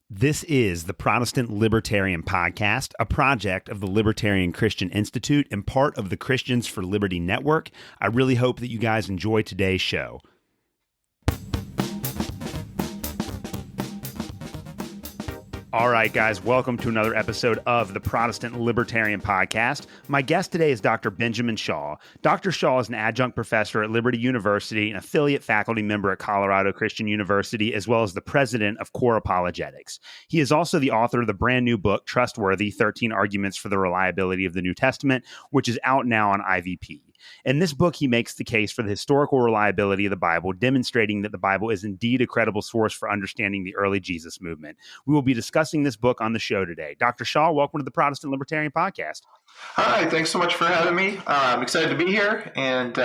This is the Protestant Libertarian Podcast, a project of the Libertarian Christian Institute and part of the Christians for Liberty Network. I really hope that you guys enjoy today's show. All right, guys, welcome to another episode of the Protestant Libertarian Podcast. My guest today is Dr. Benjamin Shaw. Dr. Shaw is an adjunct professor at Liberty University, an affiliate faculty member at Colorado Christian University, as well as the president of Core Apologetics. He is also the author of the brand new book, Trustworthy, 13 Arguments for the Reliability of the New Testament, which is out now on IVP. In this book, he makes the case for the historical reliability of the Bible, demonstrating that the Bible is indeed a credible source for understanding the early Jesus movement. We will be discussing this book on the show today. Dr. Shaw, welcome to the Protestant Libertarian Podcast. Hi, thanks so much for having me. I'm excited to be here and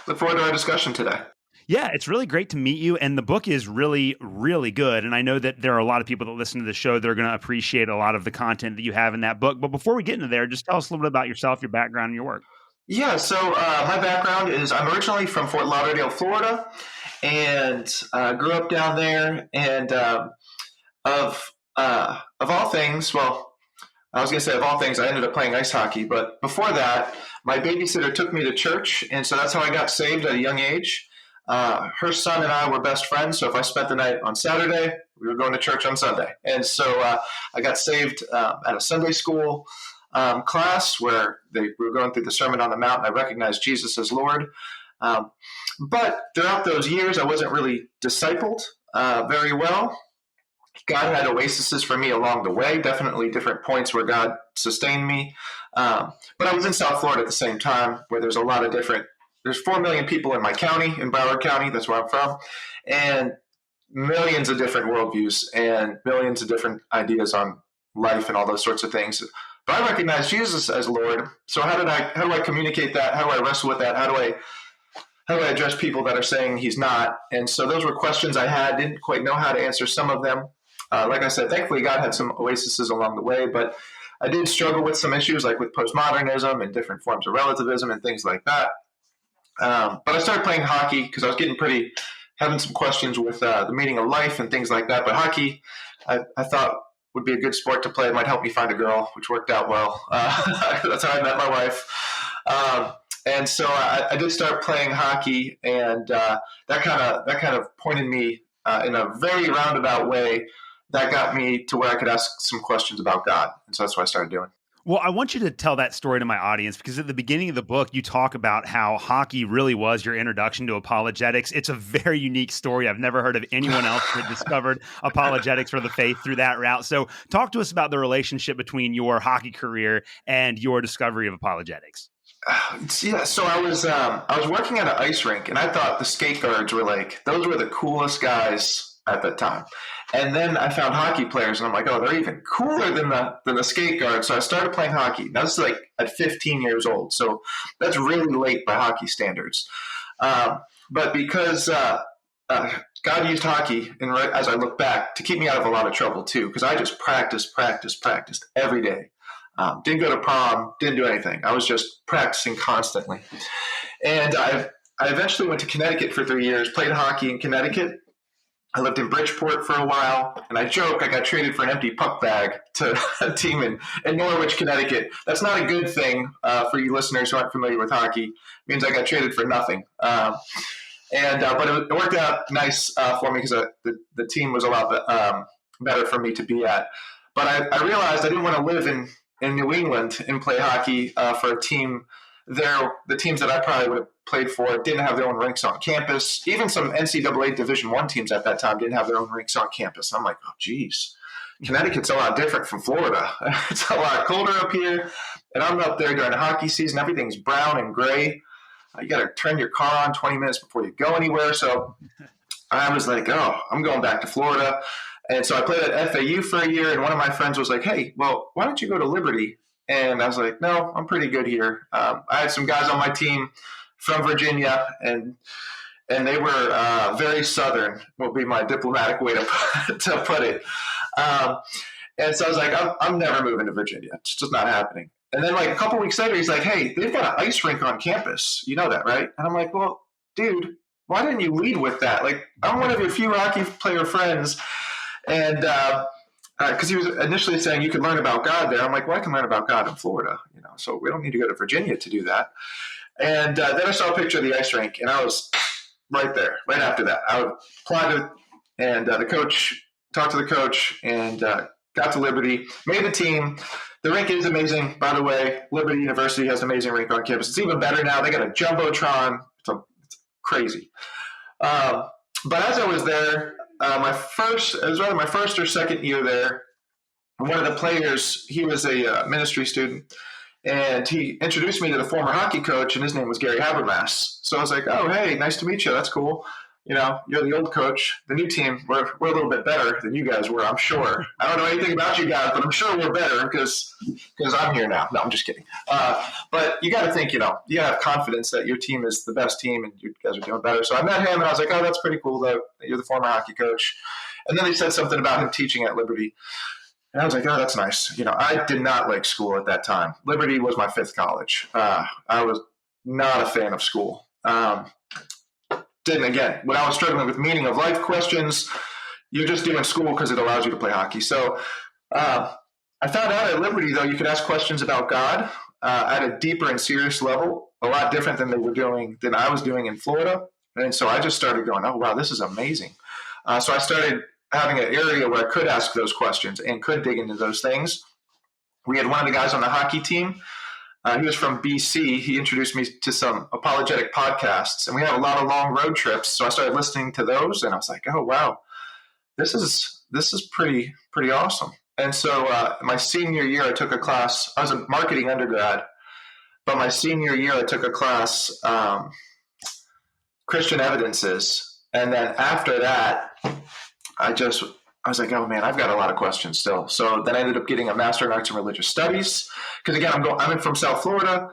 look forward to our discussion today. Yeah, it's really great to meet you, and the book is really, really good, and I know that there are a lot of people that listen to the show that are going to appreciate a lot of the content that you have in that book. But before we get into there, just tell us a little bit about yourself, your background, and your work. Yeah, so my background is I'm originally from Fort Lauderdale, Florida, and grew up down there. And of all things, well, I was going to say of all things, I ended up playing ice hockey. But before that, my babysitter took me to church, and so that's how I got saved at a young age. Her son and I were best friends, so if I spent the night on Saturday, we were going to church on Sunday. And so I got saved at a Sunday school class where we were going through the Sermon on the Mount, and I recognized Jesus as Lord. But throughout those years, I wasn't really discipled very well. God had oases for me along the way, definitely different points where God sustained me. But I was in South Florida at the same time, where there's there's 4 million people in my county, in Broward County, that's where I'm from, and millions of different worldviews and millions of different ideas on life and all those sorts of things. But I recognize Jesus as Lord. So how do I communicate that? How do I wrestle with that? How do I address people that are saying he's not? And so those were questions I had. Didn't quite know how to answer some of them. Like I said, thankfully God had some oases along the way, but I did struggle with some issues like with postmodernism and different forms of relativism and things like that. But I started playing hockey because I was having some questions with the meaning of life and things like that. But hockey, I thought would be a good sport to play. It might help me find a girl, which worked out well. That's how I met my wife. And so I did start playing hockey, and that kind of pointed me in a very roundabout way that got me to where I could ask some questions about God. And so that's what I started doing. Well, I want you to tell that story to my audience because at the beginning of the book, you talk about how hockey really was your introduction to apologetics. It's a very unique story. I've never heard of anyone else that discovered apologetics for the faith through that route. So talk to us about the relationship between your hockey career and your discovery of apologetics. Yeah, so I was working at an ice rink, and I thought the skate guards those were the coolest guys at that time. And then I found hockey players, and I'm like, oh, they're even cooler than the skate guards. So I started playing hockey. Now, this is like at 15 years old, so that's really late by hockey standards. But because God used hockey, and as I look back, to keep me out of a lot of trouble too, because I just practiced every day. Didn't go to prom, didn't do anything. I was just practicing constantly. And I eventually went to Connecticut for 3 years, played hockey in Connecticut. I lived in Bridgeport for a while, and I joke I got traded for an empty puck bag to a team in Norwich, Connecticut. That's not a good thing for you listeners who aren't familiar with hockey. It means I got traded for nothing. But it worked out nice for me because the team was a lot better for me to be at. But I realized I didn't want to live in New England and play hockey for a team there. The teams that I probably would have played for didn't have their own rinks on campus. Even some NCAA Division I teams at that time didn't have their own rinks on campus. I'm like, oh, geez. Connecticut's a lot different from Florida. It's a lot colder up here. And I'm up there during the hockey season. Everything's brown and gray. You got to turn your car on 20 minutes before you go anywhere. So I was like, oh, I'm going back to Florida. And so I played at FAU for a year, and one of my friends was like, hey, well, why don't you go to Liberty? And I was like, no, I'm pretty good here. I had some guys on my team from Virginia, and they were very Southern, would be my diplomatic way to put it. And so I was like, I'm never moving to Virginia. It's just not happening. And then like a couple weeks later, he's like, hey, they've got an ice rink on campus. You know that, right? And I'm like, well, dude, why didn't you lead with that? Like, I'm one of your few hockey player friends. And because he was initially saying you can learn about God there. I'm like, well, I can learn about God in Florida, so we don't need to go to Virginia to do that. And then I saw a picture of the ice rink, and I was right there, right after that. I applied to, and the coach, talked to the coach, and got to Liberty, made the team. The rink is amazing, by the way. Liberty University has an amazing rink on campus. It's even better now. They got a jumbotron. It's crazy. But as I was there, it was either my first or second year there. One of the players, he was a ministry student, and he introduced me to the former hockey coach, and his name was Gary Habermas. So I was like, oh, hey, nice to meet you. That's cool. You're the old coach. The new team, we're a little bit better than you guys were, I'm sure. I don't know anything about you guys, but I'm sure we're better because I'm here now. No, I'm just kidding. But you got to think, you got to have confidence that your team is the best team and you guys are doing better. So I met him, and I was like, oh, that's pretty cool that you're the former hockey coach. And then they said something about him teaching at Liberty. And I was like, oh, that's nice. I did not like school at that time. Liberty was my fifth college. I was not a fan of school. Again, when I was struggling with meaning of life questions, you're just doing school because it allows you to play hockey. So I found out at Liberty, though, you could ask questions about God at a deeper and serious level, a lot different than I was doing in Florida. And so I just started going, oh, wow, this is amazing. So I started having an area where I could ask those questions and could dig into those things. We had one of the guys on the hockey team. He was from BC. He introduced me to some apologetic podcasts, and we had a lot of long road trips. So I started listening to those, and I was like, "Oh wow, this is pretty awesome." And so my senior year, I took a class. I was a marketing undergrad, but my senior year, I took a class, Christian Evidences, and then after that, I was like, oh man, I've got a lot of questions still. So then I ended up getting a Master in Arts and Religious Studies. Because again, I'm from South Florida.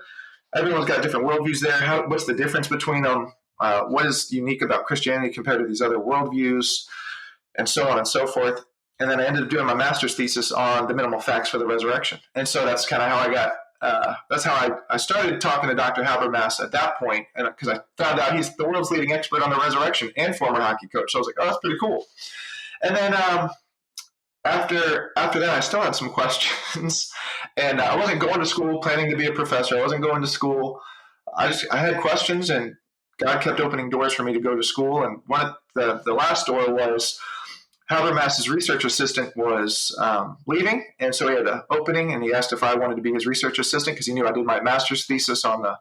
Everyone's got different worldviews there. What's the difference between them? What is unique about Christianity compared to these other worldviews? And so on and so forth. And then I ended up doing my master's thesis on the minimal facts for the resurrection. And so that's kind of how I got, that's how I started talking to Dr. Habermas at that point. And because I found out he's the world's leading expert on the resurrection and former hockey coach. So I was like, oh, that's pretty cool. And then after that, I still had some questions, and I wasn't going to school planning to be a professor. I wasn't going to school. I had questions, and God kept opening doors for me to go to school. And one of the last door was Habermas's research assistant was leaving, and so he had an opening, and he asked if I wanted to be his research assistant because he knew I did my master's thesis on the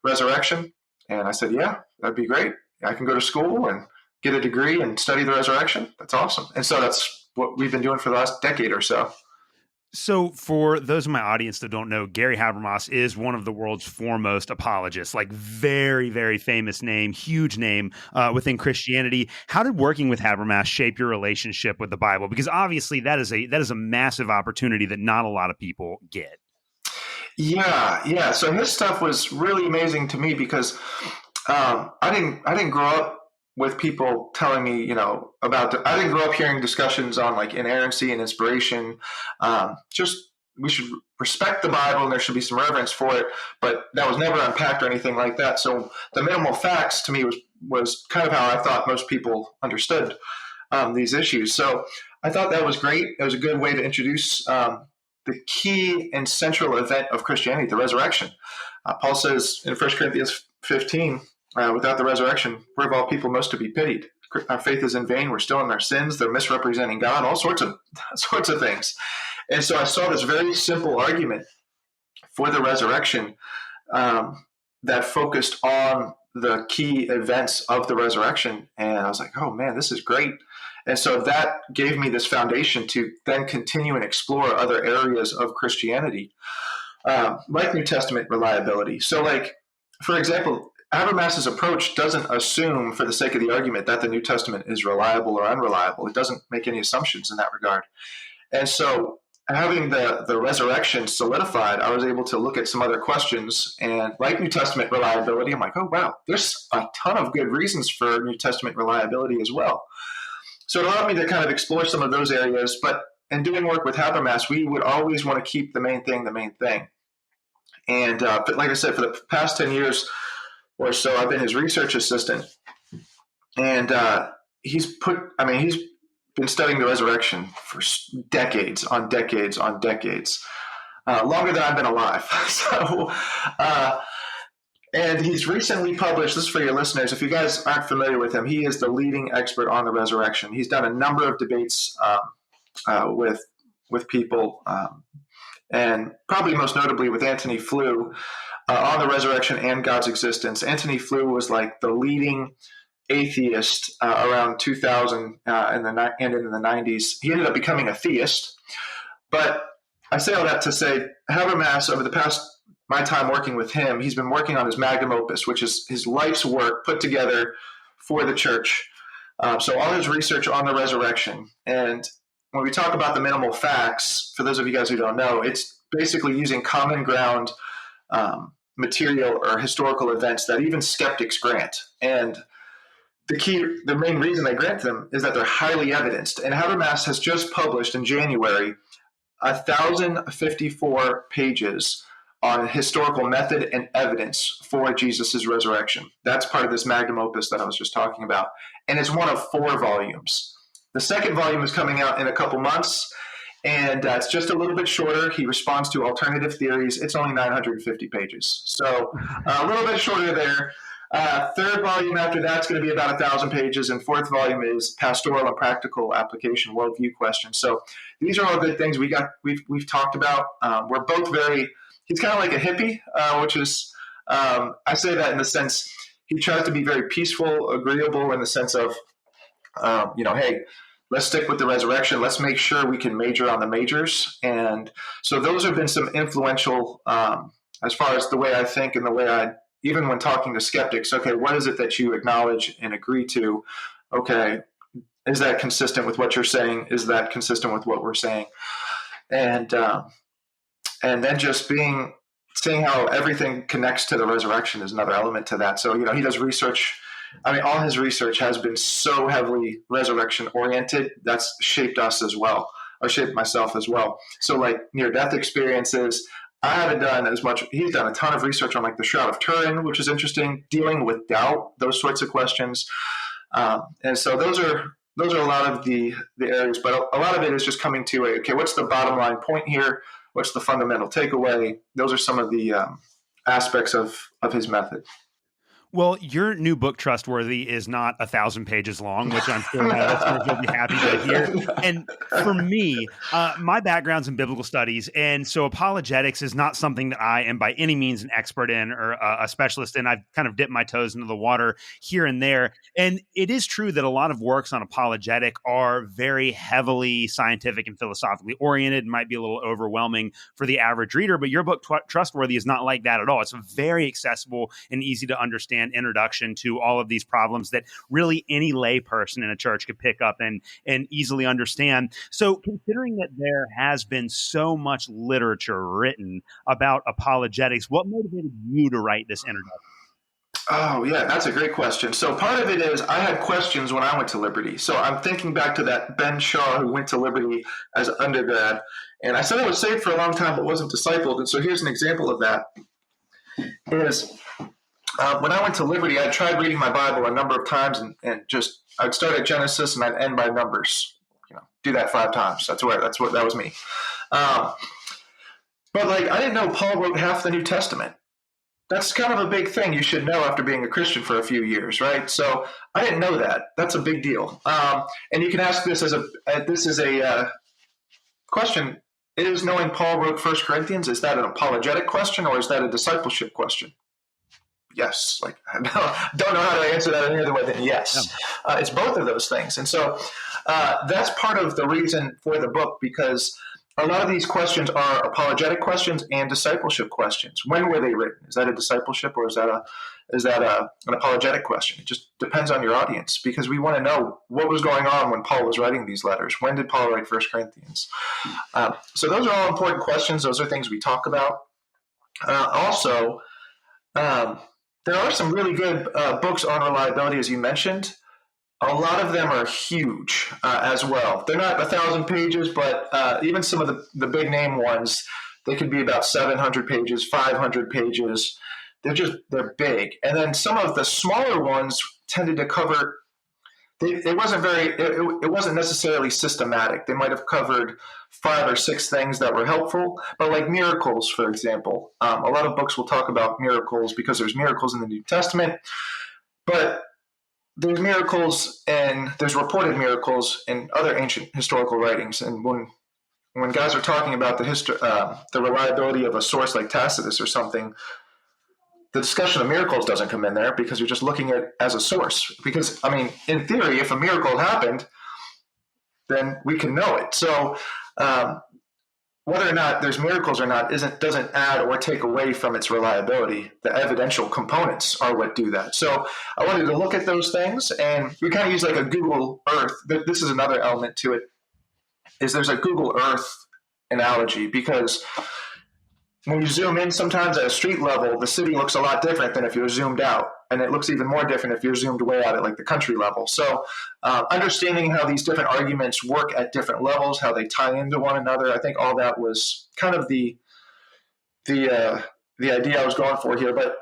resurrection. And I said, yeah, that'd be great. I can go to school and get a degree and study the resurrection. That's awesome. And so that's what we've been doing for the last decade or so. So for those in my audience that don't know, Gary Habermas is one of the world's foremost apologists, like very, very famous name, huge name within Christianity. How did working with Habermas shape your relationship with the Bible? Because obviously that is a massive opportunity that not a lot of people get. Yeah. So his stuff was really amazing to me because I didn't grow up with people telling me, I didn't grow up hearing discussions on like inerrancy and inspiration. Just we should respect the Bible and there should be some reverence for it, but that was never unpacked or anything like that. So the minimal facts to me was kind of how I thought most people understood these issues. So I thought that was great. It was a good way to introduce the key and central event of Christianity, the resurrection. Paul says in 1 Corinthians 15, without the resurrection, we're of all people most to be pitied. Our faith is in vain. We're still in our sins. They're misrepresenting God. All sorts of things. And so I saw this very simple argument for the resurrection that focused on the key events of the resurrection. And I was like, oh man, this is great. And so that gave me this foundation to then continue and explore other areas of Christianity, like New Testament reliability. So like, for example, Habermas's approach doesn't assume, for the sake of the argument, that the New Testament is reliable or unreliable. It doesn't make any assumptions in that regard. And so having the resurrection solidified, I was able to look at some other questions. And like New Testament reliability, I'm like, oh, wow, there's a ton of good reasons for New Testament reliability as well. So it allowed me to kind of explore some of those areas. But in doing work with Habermas, we would always want to keep the main thing. And but like I said, for the past 10 years, or so, I've been his research assistant, and he's been studying the resurrection for decades on decades on decades, longer than I've been alive. So, and he's recently published, this is for your listeners, if you guys aren't familiar with him, he is the leading expert on the resurrection. He's done a number of debates with people, and probably most notably with Antony Flew, on the resurrection and God's existence. Antony Flew was like the leading atheist around 2000 and into the 90s. He ended up becoming a theist. But I say all that to say, Habermas, over the past my time working with him, he's been working on his magnum opus, which is his life's work put together for the church. So all his research on the resurrection. And when we talk about the minimal facts, for those of you guys who don't know, it's basically using common ground material or historical events that even skeptics grant. And the main reason they grant them is that they're highly evidenced. And Habermas has just published in January 1,054 pages on historical method and evidence for Jesus' resurrection. That's part of this magnum opus that I was just talking about. And it's one of 4 volumes. The second volume is coming out in a couple months, and it's just a little bit shorter. He responds to alternative theories. It's only 950 pages. So a little bit shorter there. Third volume after that's going to be about 1,000 pages, and fourth volume is pastoral and practical application worldview questions. So these are all good things we've talked about. We're both he's kind of like a hippie, which is, I say that in the sense he tries to be very peaceful, agreeable in the sense of, hey, let's stick with the resurrection. Let's make sure we can major on the majors. And so those have been some influential, as far as the way I think and the way even when talking to skeptics, okay, what is it that you acknowledge and agree to? Okay, is that consistent with what you're saying? Is that consistent with what we're saying? And then just seeing how everything connects to the resurrection is another element to that. So, he does research. I mean, all his research has been so heavily resurrection oriented. That's shaped us as well, or shaped myself as well. So like near-death experiences, I haven't done as much. He's done a ton of research on like the Shroud of Turin, which is interesting, dealing with doubt, those sorts of questions. And so those are a lot of the areas, but a lot of it is just coming to okay, what's the bottom line point here? What's the fundamental takeaway? Those are some of the aspects of his method. Well, your new book, Trustworthy, is not 1,000 pages long, which I'm sure my listeners will be happy to hear. And for me, my background's in biblical studies, and so apologetics is not something that I am by any means an expert in or a specialist in. I've kind of dipped my toes into the water here and there. And it is true that a lot of works on apologetic are very heavily scientific and philosophically oriented, and might be a little overwhelming for the average reader. But your book, Trustworthy, is not like that at all. It's a very accessible and easy to understand introduction to all of these problems that really any lay person in a church could pick up and easily understand. So considering that there has been so much literature written about apologetics, what motivated you to write this introduction? Oh, yeah, that's a great question. So part of it is I had questions when I went to Liberty. So I'm thinking back to that Ben Shaw who went to Liberty as an undergrad. And I said I was saved for a long time but wasn't discipled. And so here's an example of that. When I went to Liberty, I tried reading my Bible a number of times and just I'd start at Genesis and I'd end by Numbers. Do that 5 times. That was me. But like I didn't know Paul wrote half the New Testament. That's kind of a big thing you should know after being a Christian for a few years, right? So I didn't know that. That's a big deal. And you can ask this as a question. Is knowing Paul wrote 1 Corinthians, is that an apologetic question or is that a discipleship question? Yes. Like I don't know how to answer that any other way than yes. Yeah. It's both of those things. And so that's part of the reason for the book, because a lot of these questions are apologetic questions and discipleship questions. When were they written? Is that a discipleship or is that an apologetic question? It just depends on your audience, because we want to know what was going on when Paul was writing these letters. When did Paul write 1 Corinthians? So those are all important questions. Those are things we talk about. Also, there are some really good books on reliability, as you mentioned. A lot of them are huge as well. They're not 1,000 pages, but even some of the big name ones, they could be about 700 pages, 500 pages. They're big. And then some of the smaller ones tended to cover it wasn't very, it wasn't necessarily systematic. They might have covered 5 or 6 things that were helpful, but like miracles, for example, a lot of books will talk about miracles because there's miracles in the New Testament, but there's miracles and there's reported miracles in other ancient historical writings. And when guys are talking about the reliability of a source like Tacitus or something, the discussion of miracles doesn't come in there because you're just looking at it as a source. Because, I mean, in theory, if a miracle happened, then we can know it. So whether or not there's miracles or not doesn't add or take away from its reliability. The evidential components are what do that. So I wanted to look at those things, and we kind of use like a Google Earth. This is another element to it, is there's a Google Earth analogy, because when you zoom in sometimes at a street level, the city looks a lot different than if you're zoomed out. And it looks even more different if you're zoomed way out at like the country level. So understanding how these different arguments work at different levels, how they tie into one another, I think all that was kind of the idea I was going for here. But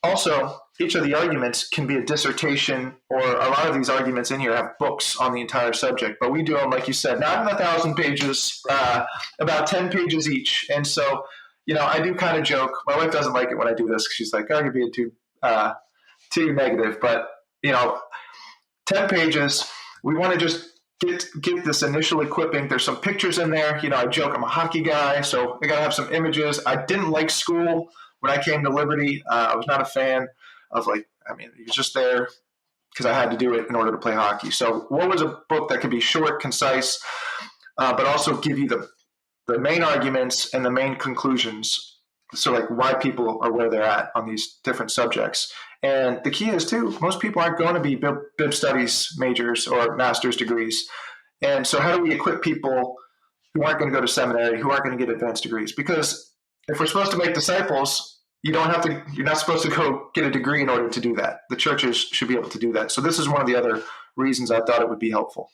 also, each of the arguments can be a dissertation, or a lot of these arguments in here have books on the entire subject. But we do them, like you said, not in 1,000 pages, about 10 pages each. And so, I do kind of joke. My wife doesn't like it when I do this because she's like, "Oh, you're being too negative." But 10 pages. We want to just get this initial equipping. There's some pictures in there. I joke I'm a hockey guy, so we got to have some images. I didn't like school when I came to Liberty. I was not a fan of it was just there because I had to do it in order to play hockey. So what was a book that could be short, concise, but also give you the main arguments and the main conclusions, so like why people are where they're at on these different subjects. And the key is too, most people aren't going to be bib studies majors or master's degrees. And so how do we equip people who aren't going to go to seminary, who aren't going to get advanced degrees? Because if we're supposed to make disciples, you're not supposed to go get a degree in order to do that. The churches should be able to do that. So this is one of the other reasons I thought it would be helpful.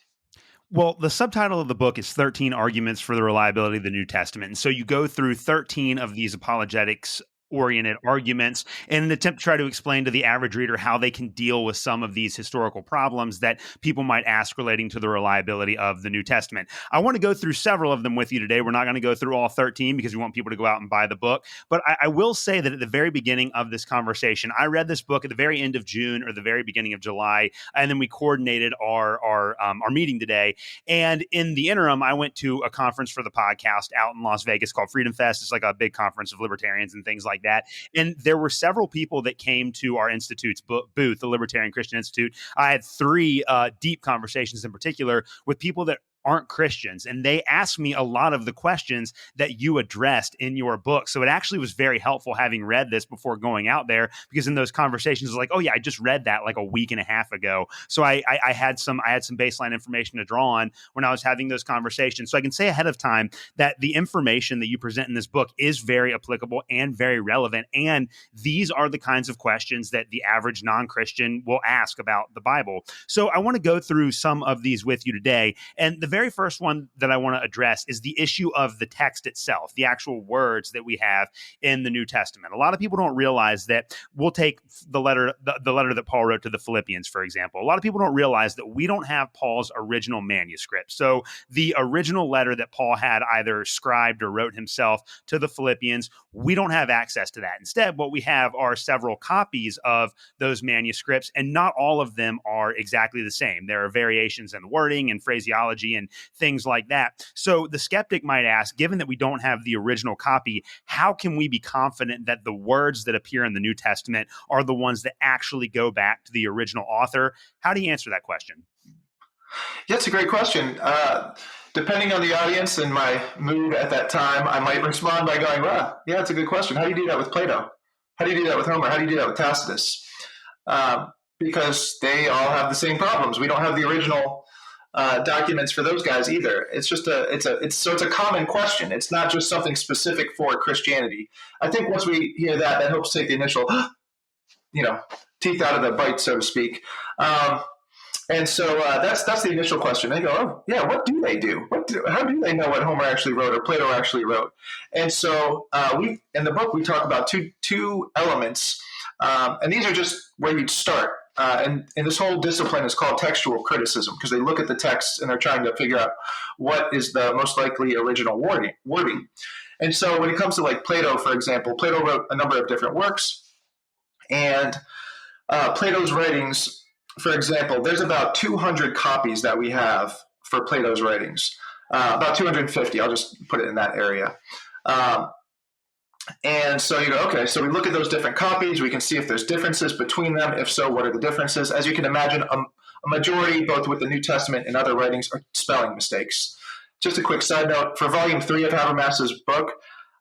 Well, the subtitle of the book is 13 Arguments for the Reliability of the New Testament. And so you go through 13 of these apologetics oriented arguments in an attempt to try to explain to the average reader how they can deal with some of these historical problems that people might ask relating to the reliability of the New Testament. I want to go through several of them with you today. We're not going to go through all 13 because we want people to go out and buy the book. But I will say that at the very beginning of this conversation, I read this book at the very end of June or the very beginning of July, and then we coordinated our meeting today. And in the interim, I went to a conference for the podcast out in Las Vegas called Freedom Fest. It's like a big conference of libertarians and things like that. And there were several people that came to our institute's booth, the Libertarian Christian Institute. I had 3 deep conversations in particular with people that aren't Christians. And they asked me a lot of the questions that you addressed in your book. So it actually was very helpful having read this before going out there, because in those conversations, it was like, oh yeah, I just read that like a week and a half ago. So I had some baseline information to draw on when I was having those conversations. So I can say ahead of time that the information that you present in this book is very applicable and very relevant. And these are the kinds of questions that the average non-Christian will ask about the Bible. So I want to go through some of these with you today. And the very first one that I want to address is the issue of the text itself, the actual words that we have in the New Testament. A lot of people don't realize that. We'll take the letter that Paul wrote to the Philippians, for example. A lot of people don't realize that we don't have Paul's original manuscript. So the original letter that Paul had either scribed or wrote himself to the Philippians, we don't have access to that. Instead, what we have are several copies of those manuscripts, and not all of them are exactly the same. There are variations in wording and phraseology and things like that. So the skeptic might ask, given that we don't have the original copy, how can we be confident that the words that appear in the New Testament are the ones that actually go back to the original author? How do you answer that question? Yeah, it's a great question. Depending on the audience and my mood at that time, I might respond by going, well, yeah, it's a good question. How do you do that with Plato? How do you do that with Homer? How do you do that with Tacitus? Because they all have the same problems. We don't have the original documents for those guys either. It's a common question. It's not just something specific for Christianity. I think once we hear that helps take the initial, teeth out of the bite, so to speak. And so that's the initial question. They go, oh yeah, what do they do? How do they know what Homer actually wrote or Plato actually wrote? And so in the book we talk about two elements, and these are just where you'd start. and this whole discipline is called textual criticism because they look at the text and they're trying to figure out what is the most likely original wording. And so when it comes to like Plato, for example, Plato wrote a number of different works, and Plato's writings, for example, there's about 200 copies that we have for Plato's writings, about 250. I'll just put it in that area. And so you go, okay, so we look at those different copies. We can see if there's differences between them. If so, what are the differences? As you can imagine, a majority, both with the New Testament and other writings, are spelling mistakes. Just a quick side note, for volume 3 of Habermas's book,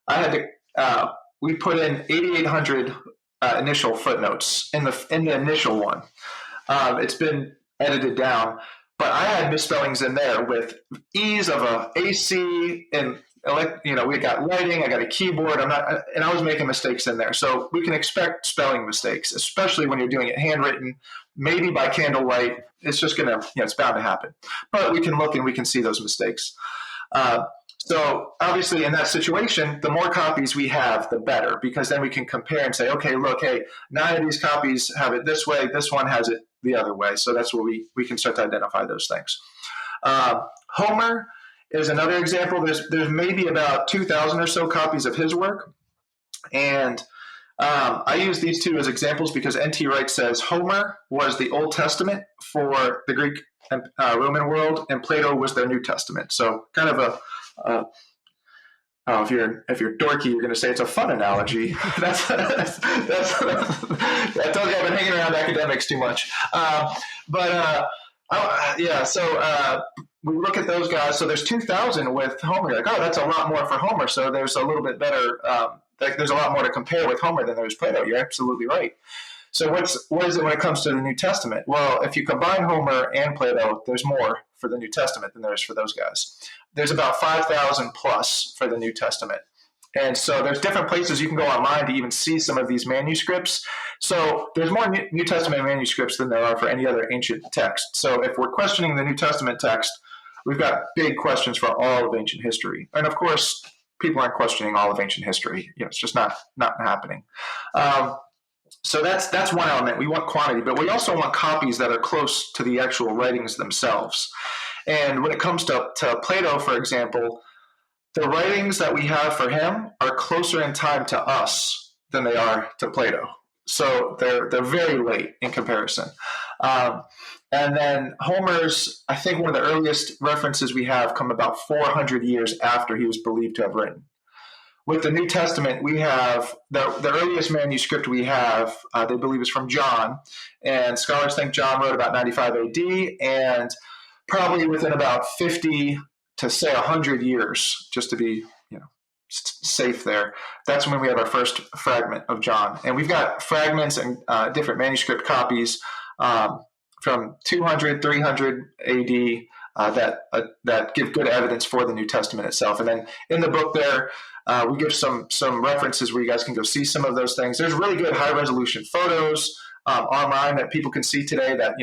I had to, we put in 8,800 initial footnotes in the initial one. It's been edited down, but I had misspellings in there with E's of a AC and we got lighting, I got a keyboard, and I was making mistakes in there. So we can expect spelling mistakes, especially when you're doing it handwritten, maybe by candlelight. It's just gonna, it's bound to happen. But we can look and we can see those mistakes. So obviously in that situation, the more copies we have, the better, because then we can compare and say, okay, look, hey, 9 of these copies have it this way, this one has it the other way. So that's where we can start to identify those things. Homer is another example. There's maybe about 2,000 or so copies of his work. And I use these two as examples because N.T. Wright says Homer was the Old Testament for the Greek and Roman world, and Plato was their New Testament. So kind of if you're dorky, you're going to say it's a fun analogy. That tells you I've been hanging around academics too much. So we look at those guys. So there's 2,000 with Homer. You're like, oh, that's a lot more for Homer. So there's a little bit better. There's a lot more to compare with Homer than there is Plato. You're absolutely right. So what is it when it comes to the New Testament? Well, if you combine Homer and Plato, there's more for the New Testament than there is for those guys. There's about 5,000 plus for the New Testament. And so there's different places you can go online to even see some of these manuscripts. So there's more New Testament manuscripts than there are for any other ancient text. So if we're questioning the New Testament text, we've got big questions for all of ancient history. And of course, people aren't questioning all of ancient history. It's just not happening. So that's one element. We want quantity, but we also want copies that are close to the actual writings themselves. And when it comes to Plato, for example, the writings that we have for him are closer in time to us than they are to Plato. So they're very late in comparison. And then Homer's, I think one of the earliest references we have come about 400 years after he was believed to have written. With the New Testament, we have the earliest manuscript we have, they believe is from John. And scholars think John wrote about 95 AD, and probably within about 50 to say 100 years, just to be safe there. That's when we have our first fragment of John. And we've got fragments and different manuscript copies from 200, 300 AD that give good evidence for the New Testament itself. And then in the book there, we give some references where you guys can go see some of those things. There's really good high-resolution photos online that people can see today that,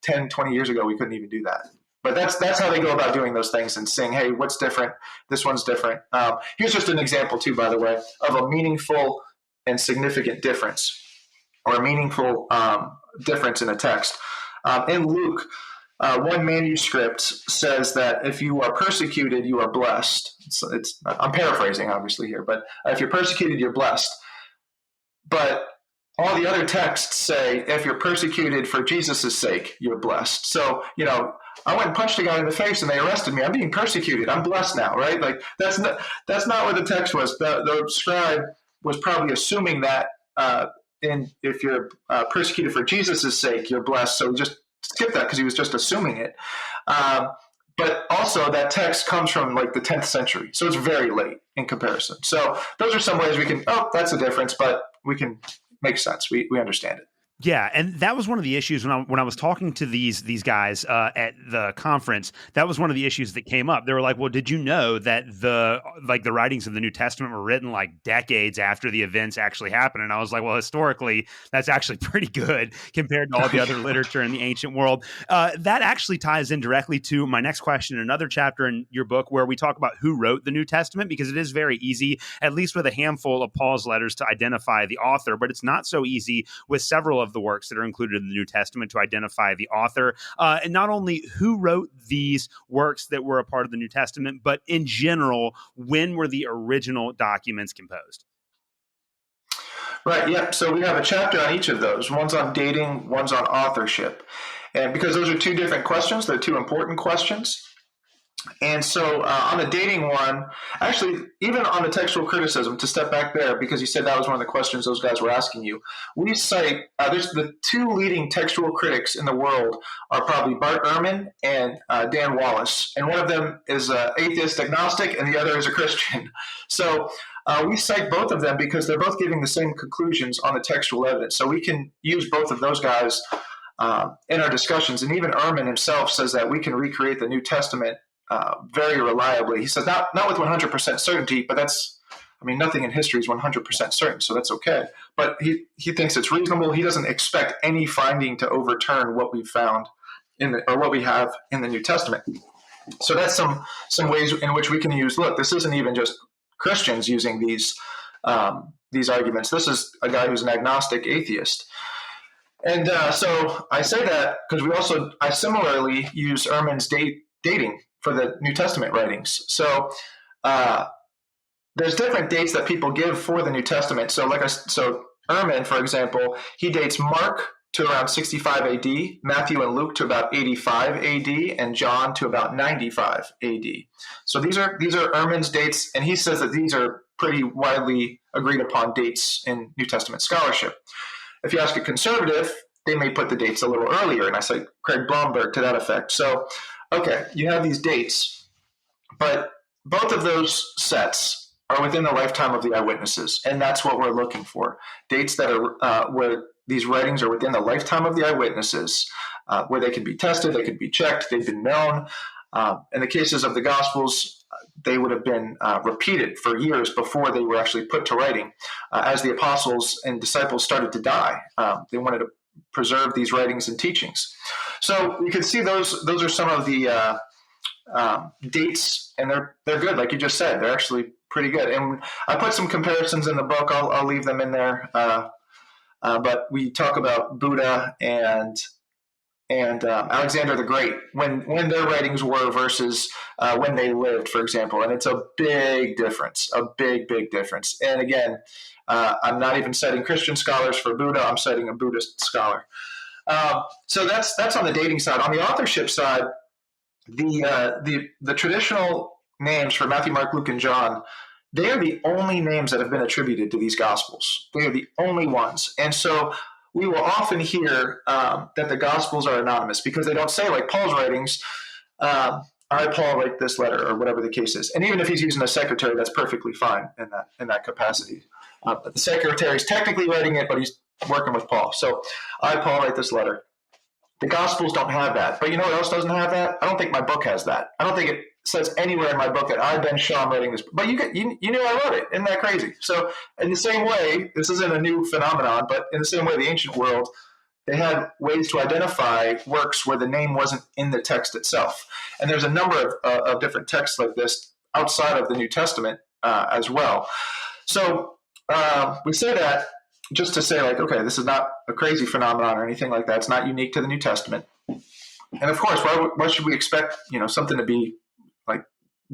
10, 20 years ago, we couldn't even do that. But that's how they go about doing those things and saying, hey, what's different? This one's different. Here's just an example, too, by the way, of a meaningful and significant difference or a meaningful difference in a text. In Luke, one manuscript says that if you are persecuted, you are blessed. I'm paraphrasing, obviously, here, but if you're persecuted, you're blessed. But all the other texts say, if you're persecuted for Jesus' sake, you're blessed. So, I went and punched a guy in the face and they arrested me. I'm being persecuted. I'm blessed now, right? Like that's not what the text was. The scribe was probably assuming that if you're persecuted for Jesus' sake, you're blessed. So just skip that because he was just assuming it. But also that text comes from like the 10th century. So it's very late in comparison. So those are some ways we can, that's a difference, but we can make sense. We understand it. Yeah, and that was one of the issues when I was talking to these guys at the conference. That was one of the issues that came up. They were like, "Well, did you know that the writings of the New Testament were written like decades after the events actually happened?" And I was like, "Well, historically, that's actually pretty good compared to all the other literature in the ancient world." That actually ties in directly to my next question, another chapter in your book where we talk about who wrote the New Testament, because it is very easy, at least with a handful of Paul's letters, to identify the author, but it's not so easy with several of of the works that are included in the New Testament to identify the author, and not only who wrote these works that were a part of the New Testament, but in general, when were the original documents composed? Right, yeah. So we have a chapter on each of those. One's on dating, one's on authorship. And because those are two different questions, they're two important questions. And so on the dating one, actually, even on the textual criticism, to step back there, because you said that was one of the questions those guys were asking you, we cite, there's the two leading textual critics in the world are probably Bart Ehrman and Dan Wallace. And one of them is atheist agnostic and the other is a Christian. So we cite both of them because they're both giving the same conclusions on the textual evidence. So we can use both of those guys in our discussions. And even Ehrman himself says that we can recreate the New Testament very reliably. He says not with 100% certainty, but nothing in history is 100% certain, so that's okay. But he thinks it's reasonable. He doesn't expect any finding to overturn what we found or what we have in the New Testament. So that's some ways in which we can use. Look, this isn't even just Christians using these arguments. This is a guy who's an agnostic atheist. And so I say that because I similarly use Ehrman's dating for the New Testament writings. So there's different dates that people give for the New Testament. So Ehrman, for example, he dates Mark to around 65 AD, Matthew and Luke to about 85 AD, and John to about 95 AD. So these are Ehrman's dates, and he says that these are pretty widely agreed upon dates in New Testament scholarship. If you ask a conservative, they may put the dates a little earlier, and I cite Craig Blomberg to that effect. So, okay, you have these dates, but both of those sets are within the lifetime of the eyewitnesses, and that's what we're looking for. Dates that are where these writings are within the lifetime of the eyewitnesses, where they can be tested, they can be checked, they've been known. In the cases of the Gospels, they would have been repeated for years before they were actually put to writing. As the apostles and disciples started to die, they wanted to preserve these writings and teachings. So you can see those are some of the dates, and they're good, like you just said. They're actually pretty good. And I put some comparisons in the book. I'll leave them in there. But we talk about Buddha and Alexander the Great, when their writings were versus when they lived, for example. And it's a big difference, a big difference. And again, I'm not even citing Christian scholars for Buddha. I'm citing a Buddhist scholar. So that's on the dating side. On the authorship side, the traditional names for Matthew, Mark, Luke, and John, they are the only names that have been attributed to these Gospels. They are the only ones. And so we will often hear that the Gospels are anonymous because they don't say, like Paul's writings, I, Paul, write this letter, or whatever the case is. And even if he's using a secretary, that's perfectly fine in that capacity. But the secretary is technically writing it, but he's working with Paul. So I, Paul, write this letter. The Gospels don't have that. But you know what else doesn't have that? I don't think my book has that. I don't think it says anywhere in my book that I, Ben Shaw, am writing this. But you knew I wrote it. Isn't that crazy? So in the same way, this isn't a new phenomenon, but in the same way, the ancient world, they had ways to identify works where the name wasn't in the text itself. And there's a number of different texts like this outside of the New Testament as well. So we say that just to say, like, okay, this is not a crazy phenomenon or anything like that. It's not unique to the New Testament. And of course, why should we expect something to be like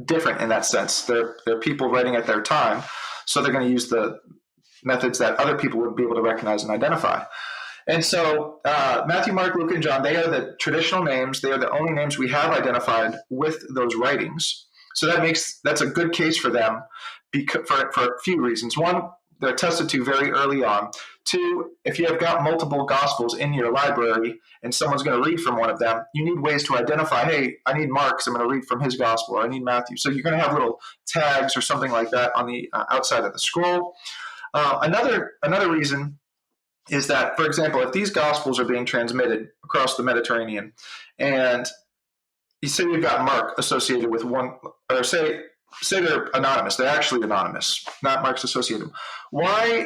different in that sense? They're people writing at their time, so they're going to use the methods that other people would be able to recognize and identify. And so Matthew, Mark, Luke, and John, they are the traditional names. They are the only names we have identified with those writings. So that's a good case for them for a few reasons. One, they're attested to very early on. Two, if you have got multiple Gospels in your library and someone's going to read from one of them, you need ways to identify, hey, I need Mark, so I'm going to read from his Gospel, or I need Matthew. So you're going to have little tags or something like that on the outside of the scroll. Another reason is that, for example, if these Gospels are being transmitted across the Mediterranean, and you say you've got Mark associated with one, or say they're anonymous. They're actually anonymous, not Mark's associated. Why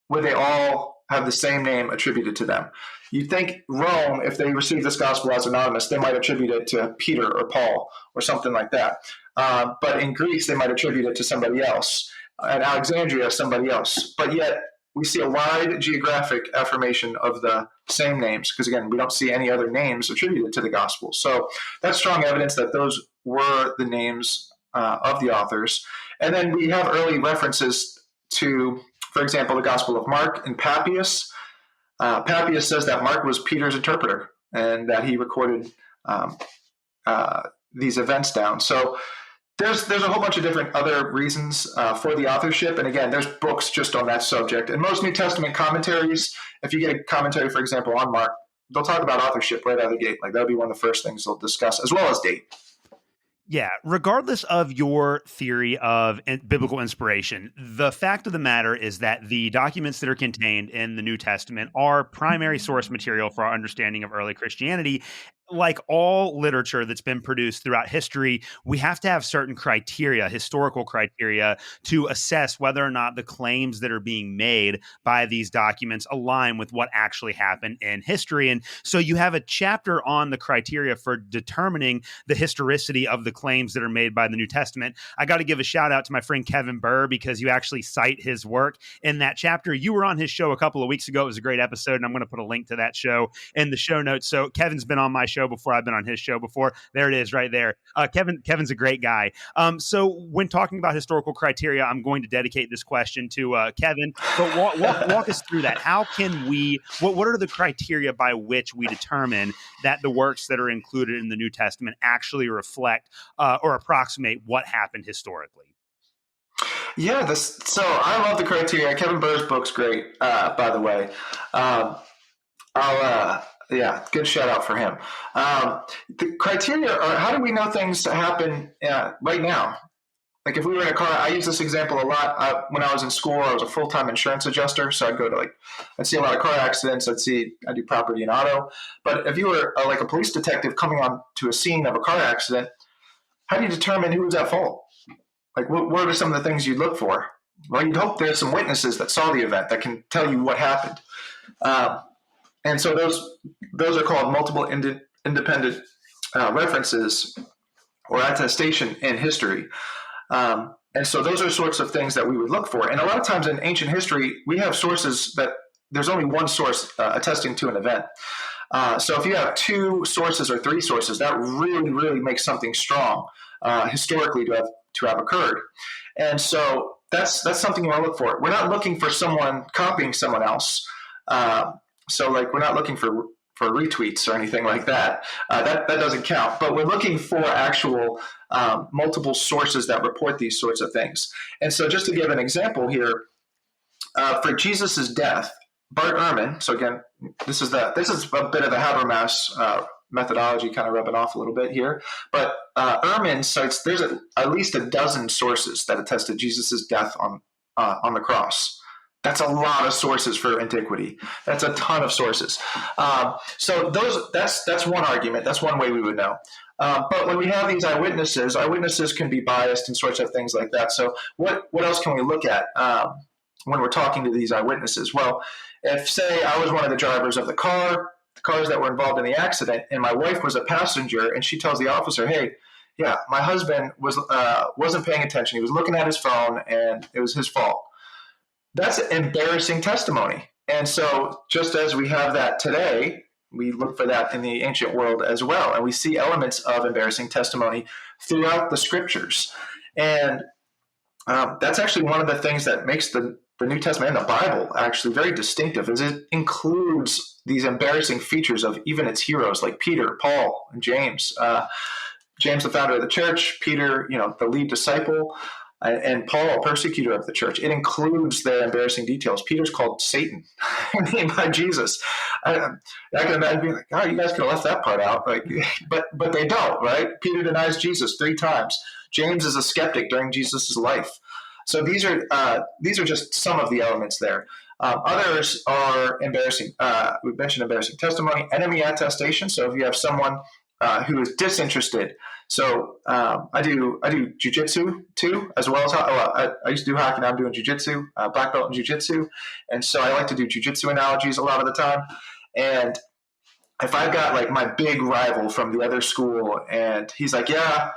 would they all have the same name attributed to them? You'd think Rome, if they received this gospel as anonymous, they might attribute it to Peter or Paul or something like that. But in Greece, they might attribute it to somebody else. At Alexandria, somebody else. But yet, we see a wide geographic affirmation of the same names, because again, we don't see any other names attributed to the gospel. So that's strong evidence that those were the names of the authors. And then we have early references to, for example, the Gospel of Mark and Papias. Papias says that Mark was Peter's interpreter and that he recorded these events down. So there's a whole bunch of different other reasons for the authorship. And again, there's books just on that subject. And most New Testament commentaries, if you get a commentary, for example, on Mark, they'll talk about authorship right out of the gate. Like that'll be one of the first things they'll discuss, as well as date. Yeah, regardless of your theory of biblical inspiration, the fact of the matter is that the documents that are contained in the New Testament are primary source material for our understanding of early Christianity. Like all literature that's been produced throughout history, we have to have certain criteria, historical criteria, to assess whether or not the claims that are being made by these documents align with what actually happened in history. And so you have a chapter on the criteria for determining the historicity of the claims that are made by the New Testament. I got to give a shout out to my friend Kevin Burr, because you actually cite his work in that chapter. You were on his show a couple of weeks ago. It was a great episode, and I'm going to put a link to that show in the show notes. So Kevin's been on my show before. I've been on his show before. There it is right there. Kevin's a great guy. So when talking about historical criteria, I'm going to dedicate this question to Kevin, but walk us through that. How can we, what are the criteria by which we determine that the works that are included in the New Testament actually reflect or approximate what happened historically? Yeah, so I love the criteria. Kevin Burr's book's great, by the way. Yeah, good shout out for him. The criteria are, how do we know things happen right now? Like if we were in a car, I use this example a lot. When I was in school, I was a full-time insurance adjuster. So I'd go to I'd see a lot of car accidents. I do property and auto. But if you were like a police detective coming on to a scene of a car accident, how do you determine who was at fault? Like what are some of the things you'd look for? Well, you'd hope there's some witnesses that saw the event that can tell you what happened. And so those are called multiple independent references or attestation in history. And so those are sorts of things that we would look for. And a lot of times in ancient history, we have sources that there's only one source attesting to an event. So if you have two sources or three sources, that really, really makes something strong historically to have occurred. And so that's something you want to look for. We're not looking for someone copying someone else. So we're not looking for retweets or anything like that. That doesn't count. But we're looking for actual multiple sources that report these sorts of things. And so just to give an example here, for Jesus' death, Bart Ehrman, so again, this is a bit of the Habermas methodology kind of rubbing off a little bit here. But Ehrman cites there's at least a dozen sources that attest to Jesus' death on the cross. That's a lot of sources for antiquity. That's a ton of sources. So that's one argument. That's one way we would know. But when we have these eyewitnesses can be biased and sorts of things like that. So what else can we look at when we're talking to these eyewitnesses? Well, if, say, I was one of the drivers of the cars that were involved in the accident, and my wife was a passenger, and she tells the officer, hey, yeah, my husband wasn't paying attention. He was looking at his phone, and it was his fault. That's embarrassing testimony. And so just as we have that today, we look for that in the ancient world as well. And we see elements of embarrassing testimony throughout the scriptures. And that's actually one of the things that makes the New Testament and the Bible actually very distinctive, is it includes these embarrassing features of even its heroes like Peter, Paul, and James. James, the founder of the church, Peter, the lead disciple, and Paul, persecutor of the church. It includes their embarrassing details. Peter's called Satan, named by Jesus. I can imagine being like, oh, you guys could have left that part out. But they don't, right? Peter denies Jesus 3 times. James is a skeptic during Jesus' life. So these are just some of the elements there. Others are embarrassing. We've mentioned embarrassing testimony, enemy attestation. So if you have someone who is disinterested. So I do jiu-jitsu too, as well as I used to do hockey. Now I'm doing jiu-jitsu, black belt in jiu-jitsu, and so I like to do jiu-jitsu analogies a lot of the time. And if I've got my big rival from the other school, and he's like, "Yeah,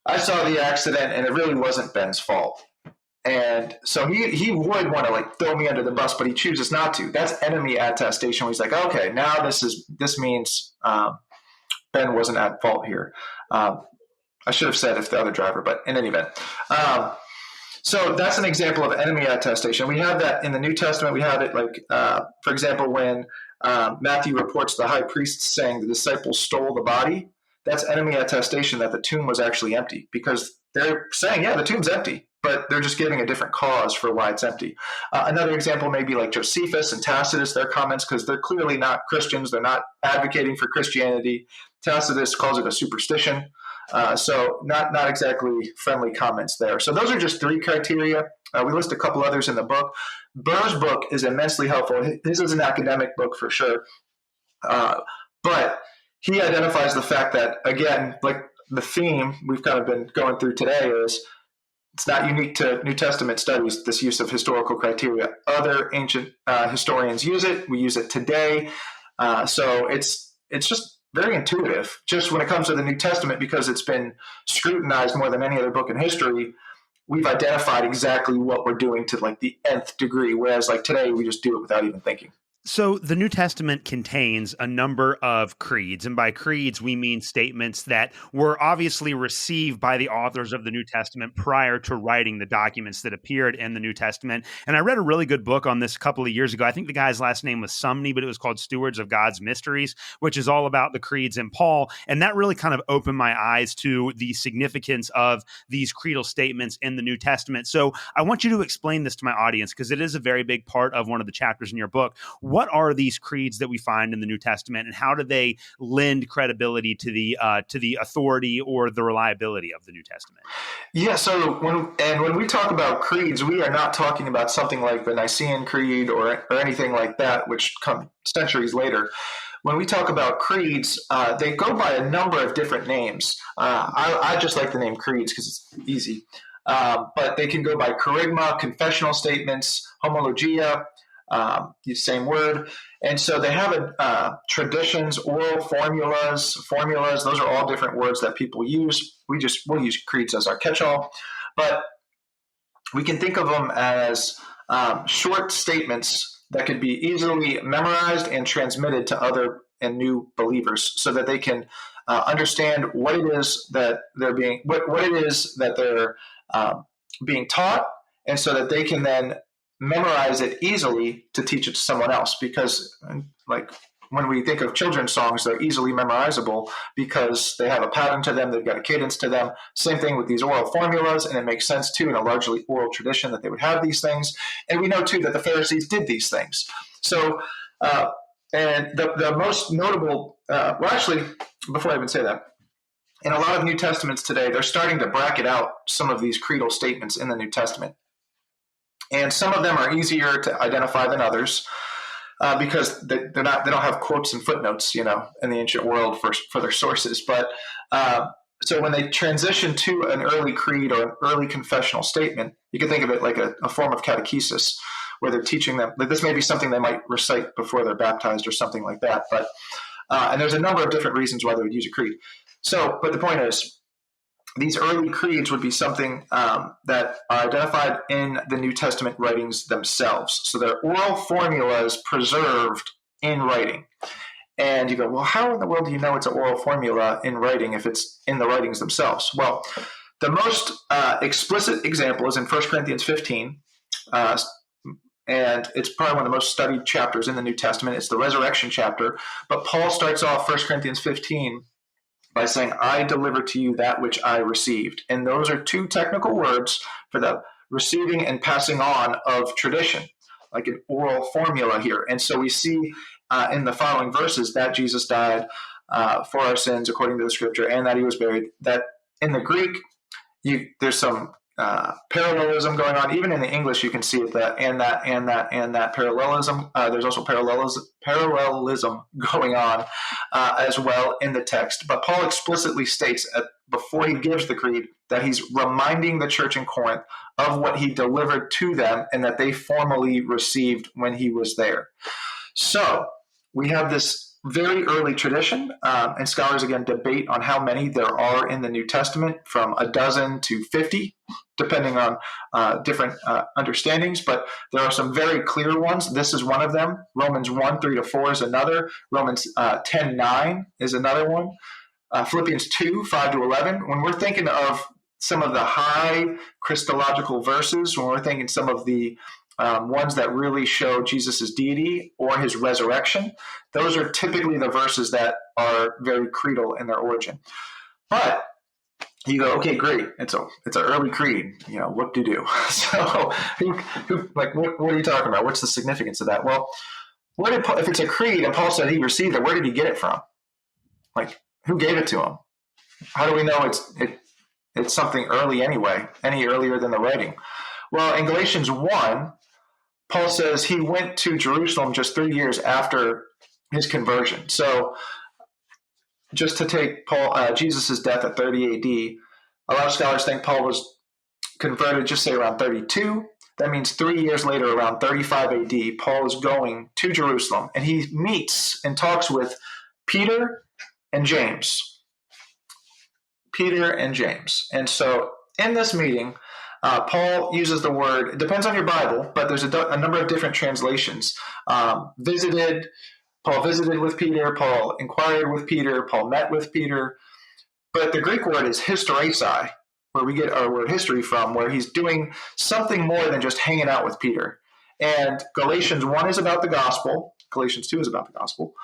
I saw the accident, and it really wasn't Ben's fault," And so he would want to like throw me under the bus, but he chooses not to. That's enemy attestation. Where he's like, okay, now this means Ben wasn't at fault here. I should have said if the other driver, but in any event. So that's an example of enemy attestation. We have that in the New Testament. We have it like, for example, when Matthew reports the high priest saying the disciples stole the body. That's enemy attestation that the tomb was actually empty, because they're saying, yeah, the tomb's empty, but they're just giving a different cause for why it's empty. Another example may be like Josephus and Tacitus, their comments, because they're clearly not Christians. They're not advocating for Christianity. Tacitus calls it a superstition. So not exactly friendly comments there. So those are just three criteria. We list a couple others in the book. Burr's book is immensely helpful. His is an academic book for sure. But he identifies the fact that, again, like the theme we've kind of been going through today is it's not unique to New Testament studies, this use of historical criteria. Other ancient historians use it. We use it today. So it's just very intuitive, just when it comes to the New Testament, because it's been scrutinized more than any other book in history. We've identified exactly what we're doing to like the nth degree, whereas like today we just do it without even thinking. So the New Testament contains a number of creeds, and by creeds, we mean statements that were obviously received by the authors of the New Testament prior to writing the documents that appeared in the New Testament. And I read a really good book on this a couple of years ago. I think the guy's last name was Sumney, but it was called Stewards of God's Mysteries, which is all about the creeds in Paul. And that really kind of opened my eyes to the significance of these creedal statements in the New Testament. So I want you to explain this to my audience, because it is a very big part of one of the chapters in your book. What are these creeds that we find in the New Testament, and how do they lend credibility to the authority or the reliability of the New Testament? Yeah, so when we talk about creeds, we are not talking about something like the Nicene Creed or anything like that, which come centuries later. When we talk about creeds, they go by a number of different names. I just like the name creeds because it's easy. But they can go by kerygma, confessional statements, homologia, the same word. And so they have traditions, oral formulas. Those are all different words that people use. We'll use creeds as our catch-all. But we can think of them as short statements that could be easily memorized and transmitted to other and new believers, so that they can understand what it is that they're being taught, and so that they can then memorize it easily to teach it to someone else. Because like when we think of children's songs, they're easily memorizable because they have a pattern to them, they've got a cadence to them. Same thing with these oral formulas, and it makes sense too in a largely oral tradition that they would have these things. And we know too that the Pharisees did these things. So and the most notable, actually, before I even say that, in a lot of New Testaments today, they're starting to bracket out some of these creedal statements in the New Testament. And some of them are easier to identify than others because they don't have quotes and footnotes, in the ancient world for their sources. But so when they transition to an early creed or an early confessional statement, you can think of it like a form of catechesis, where they're teaching them that this may be something they might recite before they're baptized or something like that. But and there's a number of different reasons why they would use a creed. So, but the point is, these early creeds would be something that are identified in the New Testament writings themselves. So they're oral formulas preserved in writing. And you go, well, how in the world do you know it's an oral formula in writing if it's in the writings themselves? Well, the most explicit example is in 1 Corinthians 15. And it's probably one of the most studied chapters in the New Testament. It's the resurrection chapter. But Paul starts off 1 Corinthians 15 by saying, I deliver to you that which I received. And those are two technical words for the receiving and passing on of tradition, like an oral formula here. And so we see in the following verses that Jesus died for our sins according to the scripture, and that he was buried. That in the Greek, there's some parallelism going on. Even in the English, you can see it, and that parallelism. There's also parallelism going on as well in the text. But Paul explicitly states before he gives the creed that he's reminding the church in Corinth of what he delivered to them and that they formally received when he was there. So we have this very early tradition, and scholars again debate on how many there are in the New Testament, from a dozen to 50, depending on different understandings. But there are some very clear ones. This is one of them. Romans 1, 3 to 4 is another. Romans 10, 9 is another one. Philippians 2, 5 to 11. When we're thinking of some of the high Christological verses, when we're thinking some of the ones that really show Jesus' deity or his resurrection, those are typically the verses that are very creedal in their origin. But you go, okay, great. It's an early creed. What to do? So, what are you talking about? What's the significance of that? Well, if it's a creed and Paul said he received it, where did he get it from? Who gave it to him? How do we know it's something early anyway, any earlier than the writing? Well, in Galatians 1, Paul says he went to Jerusalem just 3 years after his conversion. So just to take Jesus' death at 30 AD, a lot of scholars think Paul was converted just say around 32. That means 3 years later, around 35 AD, Paul is going to Jerusalem, and he meets and talks with Peter and James. Peter and James. And so in this meeting, Paul uses the word, it depends on your Bible, but there's a number of different translations. Paul visited with Peter, Paul inquired with Peter, Paul met with Peter. But the Greek word is hysteresis, where we get our word history from, where he's doing something more than just hanging out with Peter. And Galatians 1 is about the gospel. Galatians 2 is about the gospel.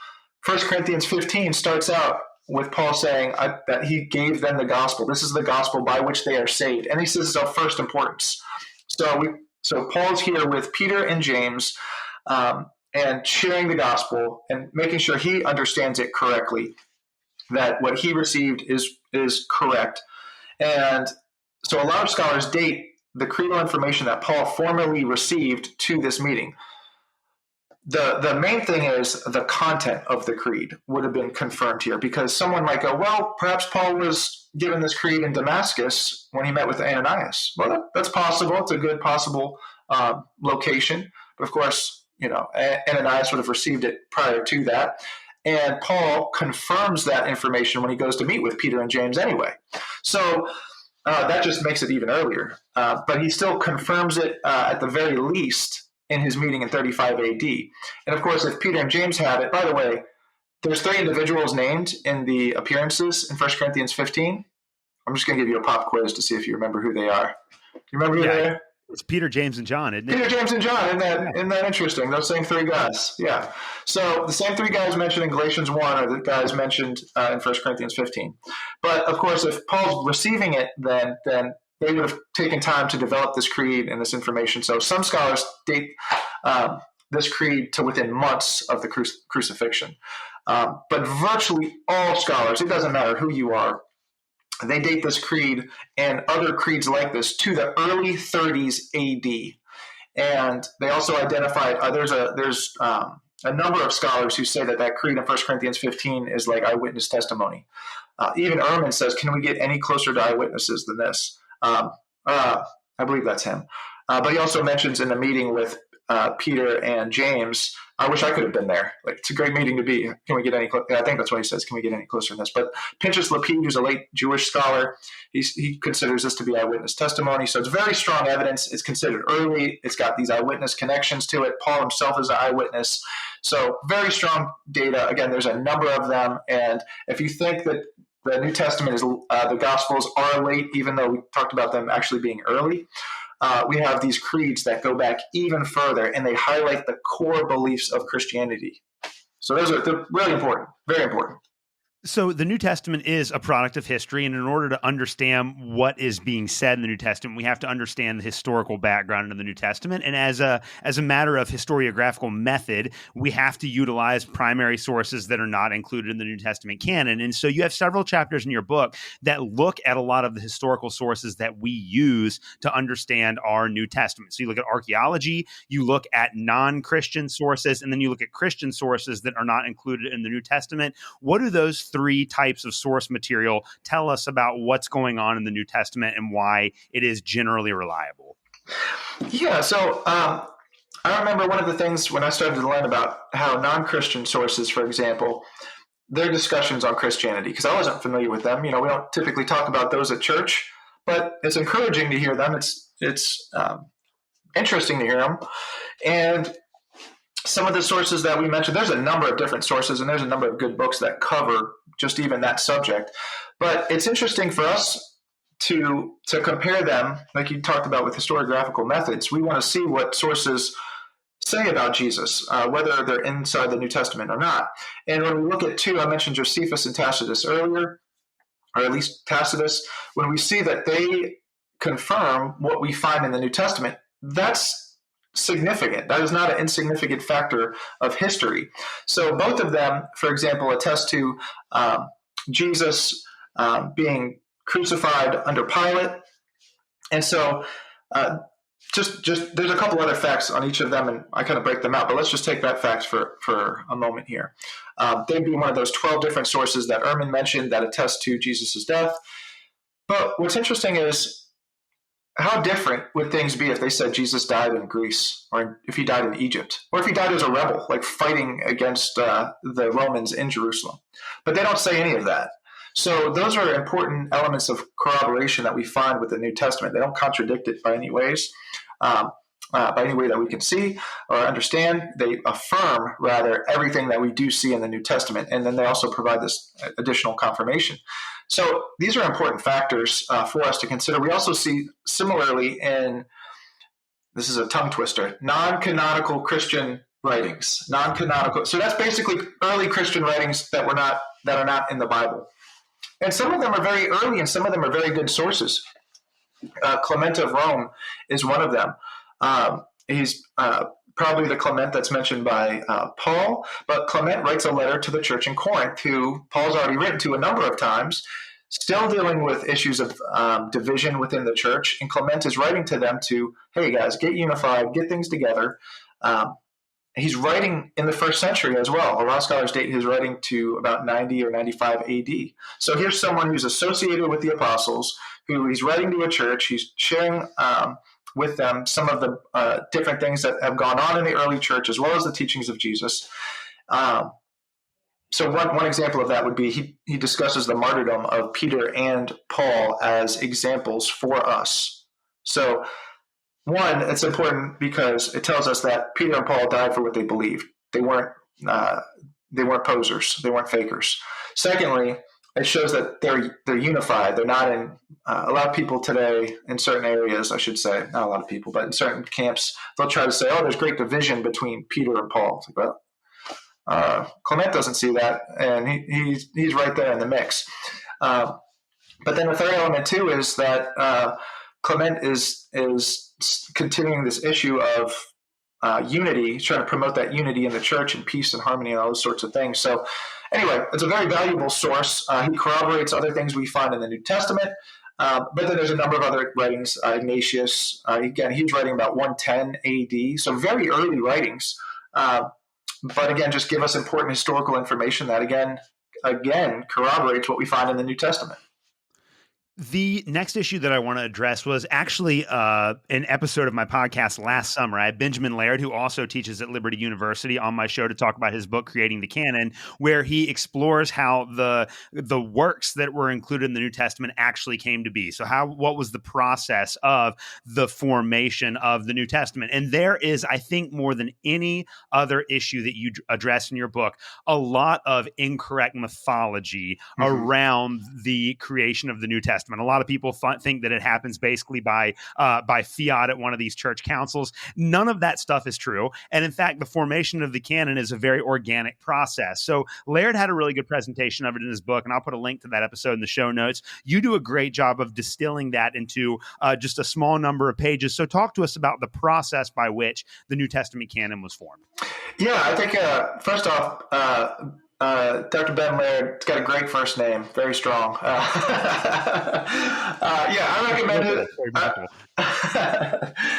1 Corinthians 15 starts out with Paul saying that he gave them the gospel. This is the gospel by which they are saved. And he says it's of first importance. So Paul's here with Peter and James and sharing the gospel and making sure he understands it correctly, that what he received is correct. And so a lot of scholars date the creedal information that Paul formally received to this meeting. The main thing is the content of the creed would have been confirmed here, because someone might go, well, perhaps Paul was given this creed in Damascus when he met with Ananias. Well, that's possible. It's a good possible location. But of course, Ananias would have received it prior to that. And Paul confirms that information when he goes to meet with Peter and James anyway. So that just makes it even earlier. But he still confirms it at the very least in his meeting in 35 AD. And of course, if Peter and James had it, by the way, there's 3 individuals named in the appearances in 1 Corinthians 15. I'm just going to give you a pop quiz to see if you remember who they are. Do you remember who they are? It's Peter, James, and John, isn't it? Peter, James, and John. Isn't that interesting? Those same 3 guys. Yeah. So the same 3 guys mentioned in Galatians 1 are the guys mentioned in 1 Corinthians 15. But of course, if Paul's receiving it, then they would have taken time to develop this creed and this information. So some scholars date this creed to within months of the crucifixion. But virtually all scholars, it doesn't matter who you are, they date this creed and other creeds like this to the early 30s AD. And they also identified, there's a number of scholars who say that creed in 1 Corinthians 15 is like eyewitness testimony. Even Ehrman says, can we get any closer to eyewitnesses than this? I believe that's him. But he also mentions in the meeting with Peter and James, I wish I could have been there. It's a great meeting to be. Can we get any I think that's what he says. Can we get any closer than this? But Pinchas Lapide, who's a late Jewish scholar, he considers this to be eyewitness testimony. So it's very strong evidence. It's considered early. It's got these eyewitness connections to it. Paul himself is an eyewitness. So very strong data. Again, there's a number of them. And if you think that the New Testament is the Gospels are late, even though we talked about them actually being early, we have these creeds that go back even further, and they highlight the core beliefs of Christianity. So they're really important, very important. So the New Testament is a product of history, and in order to understand what is being said in the New Testament, we have to understand the historical background of the New Testament. And as a matter of historiographical method, we have to utilize primary sources that are not included in the New Testament canon. And so you have several chapters in your book that look at a lot of the historical sources that we use to understand our New Testament. So you look at archaeology, you look at non-Christian sources, and then you look at Christian sources that are not included in the New Testament. What do those 3 types of source material tell us about what's going on in the New Testament and why it is generally reliable? Yeah, so I remember one of the things when I started to learn about how non-Christian sources, for example, their discussions on Christianity, because I wasn't familiar with them. We don't typically talk about those at church, but it's encouraging to hear them. It's interesting to hear them. And some of the sources that we mentioned, there's a number of different sources, and there's a number of good books that cover just even that subject. But it's interesting for us to compare them, like you talked about with historiographical methods. We want to see what sources say about Jesus, whether they're inside the New Testament or not. And when we look at two, I mentioned Josephus and Tacitus earlier, or at least Tacitus, when we see that they confirm what we find in the New Testament, that's significant. That is not an insignificant factor of history. So both of them, for example, attest to Jesus being crucified under Pilate. And so just there's a couple other facts on each of them, and I kind of break them out, but let's just take that fact for a moment here. They'd be one of those 12 different sources that Ehrman mentioned that attest to Jesus' death. But what's interesting is, how different would things be if they said Jesus died in Greece, or if he died in Egypt, or if he died as a rebel, like fighting against the Romans in Jerusalem? But they don't say any of that. So those are important elements of corroboration that we find with the New Testament. They don't contradict it by any ways, by any way that we can see or understand. They affirm, rather, everything that we do see in the New Testament, and then they also provide this additional confirmation. So these are important factors for us to consider. We also see similarly this is a tongue twister, non-canonical Christian writings. Non-canonical. So that's basically early Christian writings that are not in the Bible. And some of them are very early, and some of them are very good sources. Clement of Rome is one of them. He's probably the Clement that's mentioned by Paul, but Clement writes a letter to the church in Corinth, who Paul's already written to a number of times, still dealing with issues of division within the church. And Clement is writing to them to, hey guys, get unified, get things together. He's writing in the first century as well. A lot of scholars date his writing to about 90 or 95 AD. So here's someone who's associated with the apostles, who he's writing to a church. He's sharing with them some of the different things that have gone on in the early church, as well as the teachings of Jesus. So one example of that would be he discusses the martyrdom of Peter and Paul as examples for us. So one, it's important because it tells us that Peter and Paul died for what they believed. They weren't posers. They weren't fakers. Secondly, it shows that they're unified. They're not in a lot of people today in certain areas, I should say, not a lot of people, but in certain camps, they'll try to say, oh, there's great division between Peter and Paul. It's like, well, Clement doesn't see that, and he's right there in the mix. But then the third element too is that Clement is continuing this issue of unity. He's trying to promote that unity in the church and peace and harmony and all those sorts of things. So anyway, it's a very valuable source. He corroborates other things we find in the New Testament. But then there's a number of other writings. Ignatius, again, he's writing about 110 AD, so very early writings. But again, just give us important historical information that again corroborates what we find in the New Testament. The next issue that I want to address was actually an episode of my podcast last summer. I had Benjamin Laird, who also teaches at Liberty University, on my show to talk about his book, Creating the Canon, where he explores how the works that were included in the New Testament actually came to be. So what was the process of the formation of the New Testament? And there is, I think, more than any other issue that you address in your book, a lot of incorrect mythology around the creation of the New Testament. A lot of people think that it happens basically by fiat at one of these church councils. None of that stuff is true. And in fact, the formation of the canon is a very organic process. So Laird had a really good presentation of it in his book, and I'll put a link to that episode in the show notes. You do a great job of distilling that into just a small number of pages. So talk to us about the process by which the New Testament canon was formed. Yeah, I think first off, Dr. Ben Laird, it's got a great first name, very strong. I recommend it.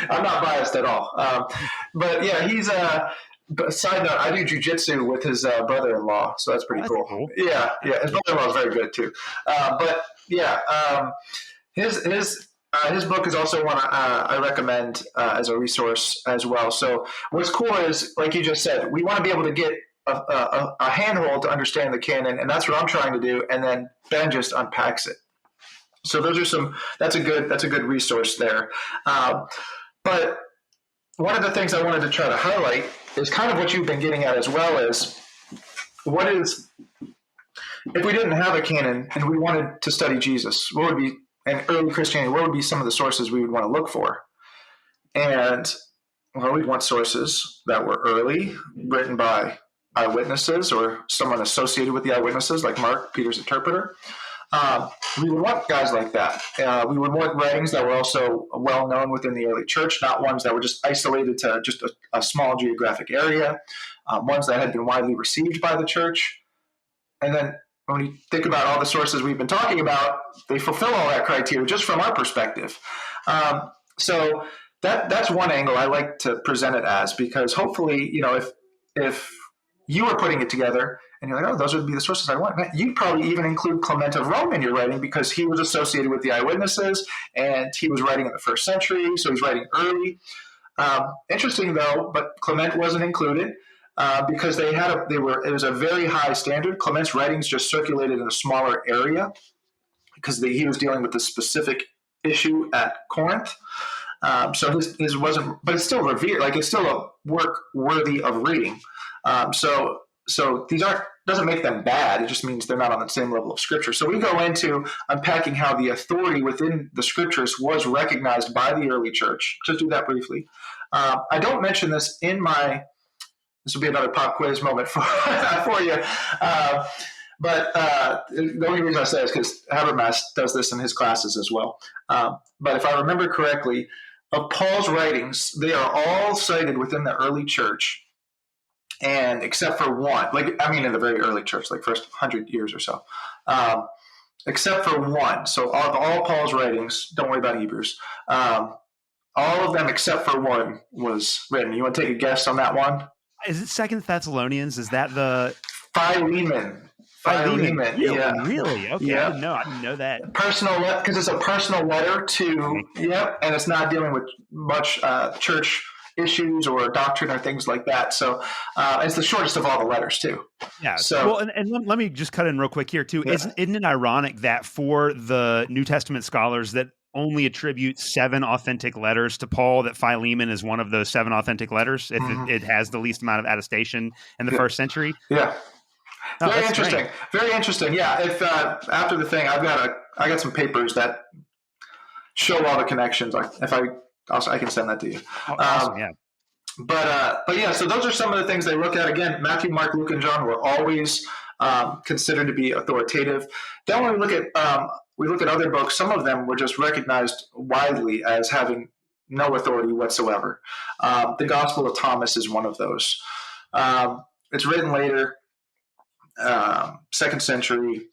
I'm not biased at all. But yeah, he's side note, I do jujitsu with his brother-in-law, so that's pretty cool. Yeah, his brother-in-law is very good too. His His book is also one I recommend as a resource as well. So what's cool is, like you just said, we want to be able to get a handhold to understand the canon, and that's what I'm trying to do. And then Ben just unpacks it. So those are some. That's a good resource there. But one of the things I wanted to try to highlight is kind of what you've been getting at as well, is what is, if we didn't have a canon and we wanted to study Jesus, what would be, and early Christianity, what would be some of the sources we would want to look for? And well, we'd want sources that were early, written by eyewitnesses or someone associated with the eyewitnesses, like Mark, Peter's interpreter. We would want guys like that. We would want writings that were also well known within the early church, not ones that were just isolated to just a small geographic area, ones that had been widely received by the church. And then when you think about all the sources we've been talking about, they fulfill all that criteria just from our perspective. So that's one angle I like to present it as, because hopefully, if you were putting it together and you're like, oh, those would be the sources I want, you'd probably even include Clement of Rome in your writing, because he was associated with the eyewitnesses and he was writing in the first century, so he's writing early. Interesting though, but Clement wasn't included. Because it was a very high standard. Clement's writings just circulated in a smaller area because he was dealing with the specific issue at Corinth. So his wasn't, but it's still revered. Like, it's still a work worthy of reading. So these doesn't make them bad. It just means they're not on the same level of scripture. So we go into unpacking how the authority within the scriptures was recognized by the early church. Just do that briefly. I don't mention this in my. This will be another pop quiz moment for you. But the only reason I say is because Habermas does this in his classes as well. But if I remember correctly, of Paul's writings, they are all cited within the early church, and except for one, in the very early church, like first 100 years or so, except for one. So all Paul's writings, don't worry about Hebrews, all of them except for one was written. You want to take a guess on that one? Is it Second Thessalonians? Is that the Philemon? Philemon. Yeah. Really? Okay. Yeah. I didn't know that. Personal, because it's a personal letter to, and it's not dealing with much church issues or doctrine or things like that. So it's the shortest of all the letters too. Yeah. So, well, and let me just cut in real quick here too. Yeah. Isn't it ironic that for the New Testament scholars that only attribute 7 authentic letters to Paul, that Philemon is one of those 7 authentic letters? It has the least amount of attestation in the first century. Yeah. Oh, very interesting. Great. Very interesting. Yeah. If after the thing, I got some papers that show all the connections. I can send that to you. Oh, awesome. Yeah. But yeah, so those are some of the things they look at. Again, Matthew, Mark, Luke, and John were always considered to be authoritative. Then when we look at other books, some of them were just recognized widely as having no authority whatsoever. The Gospel of Thomas is one of those. It's written later, 2nd century,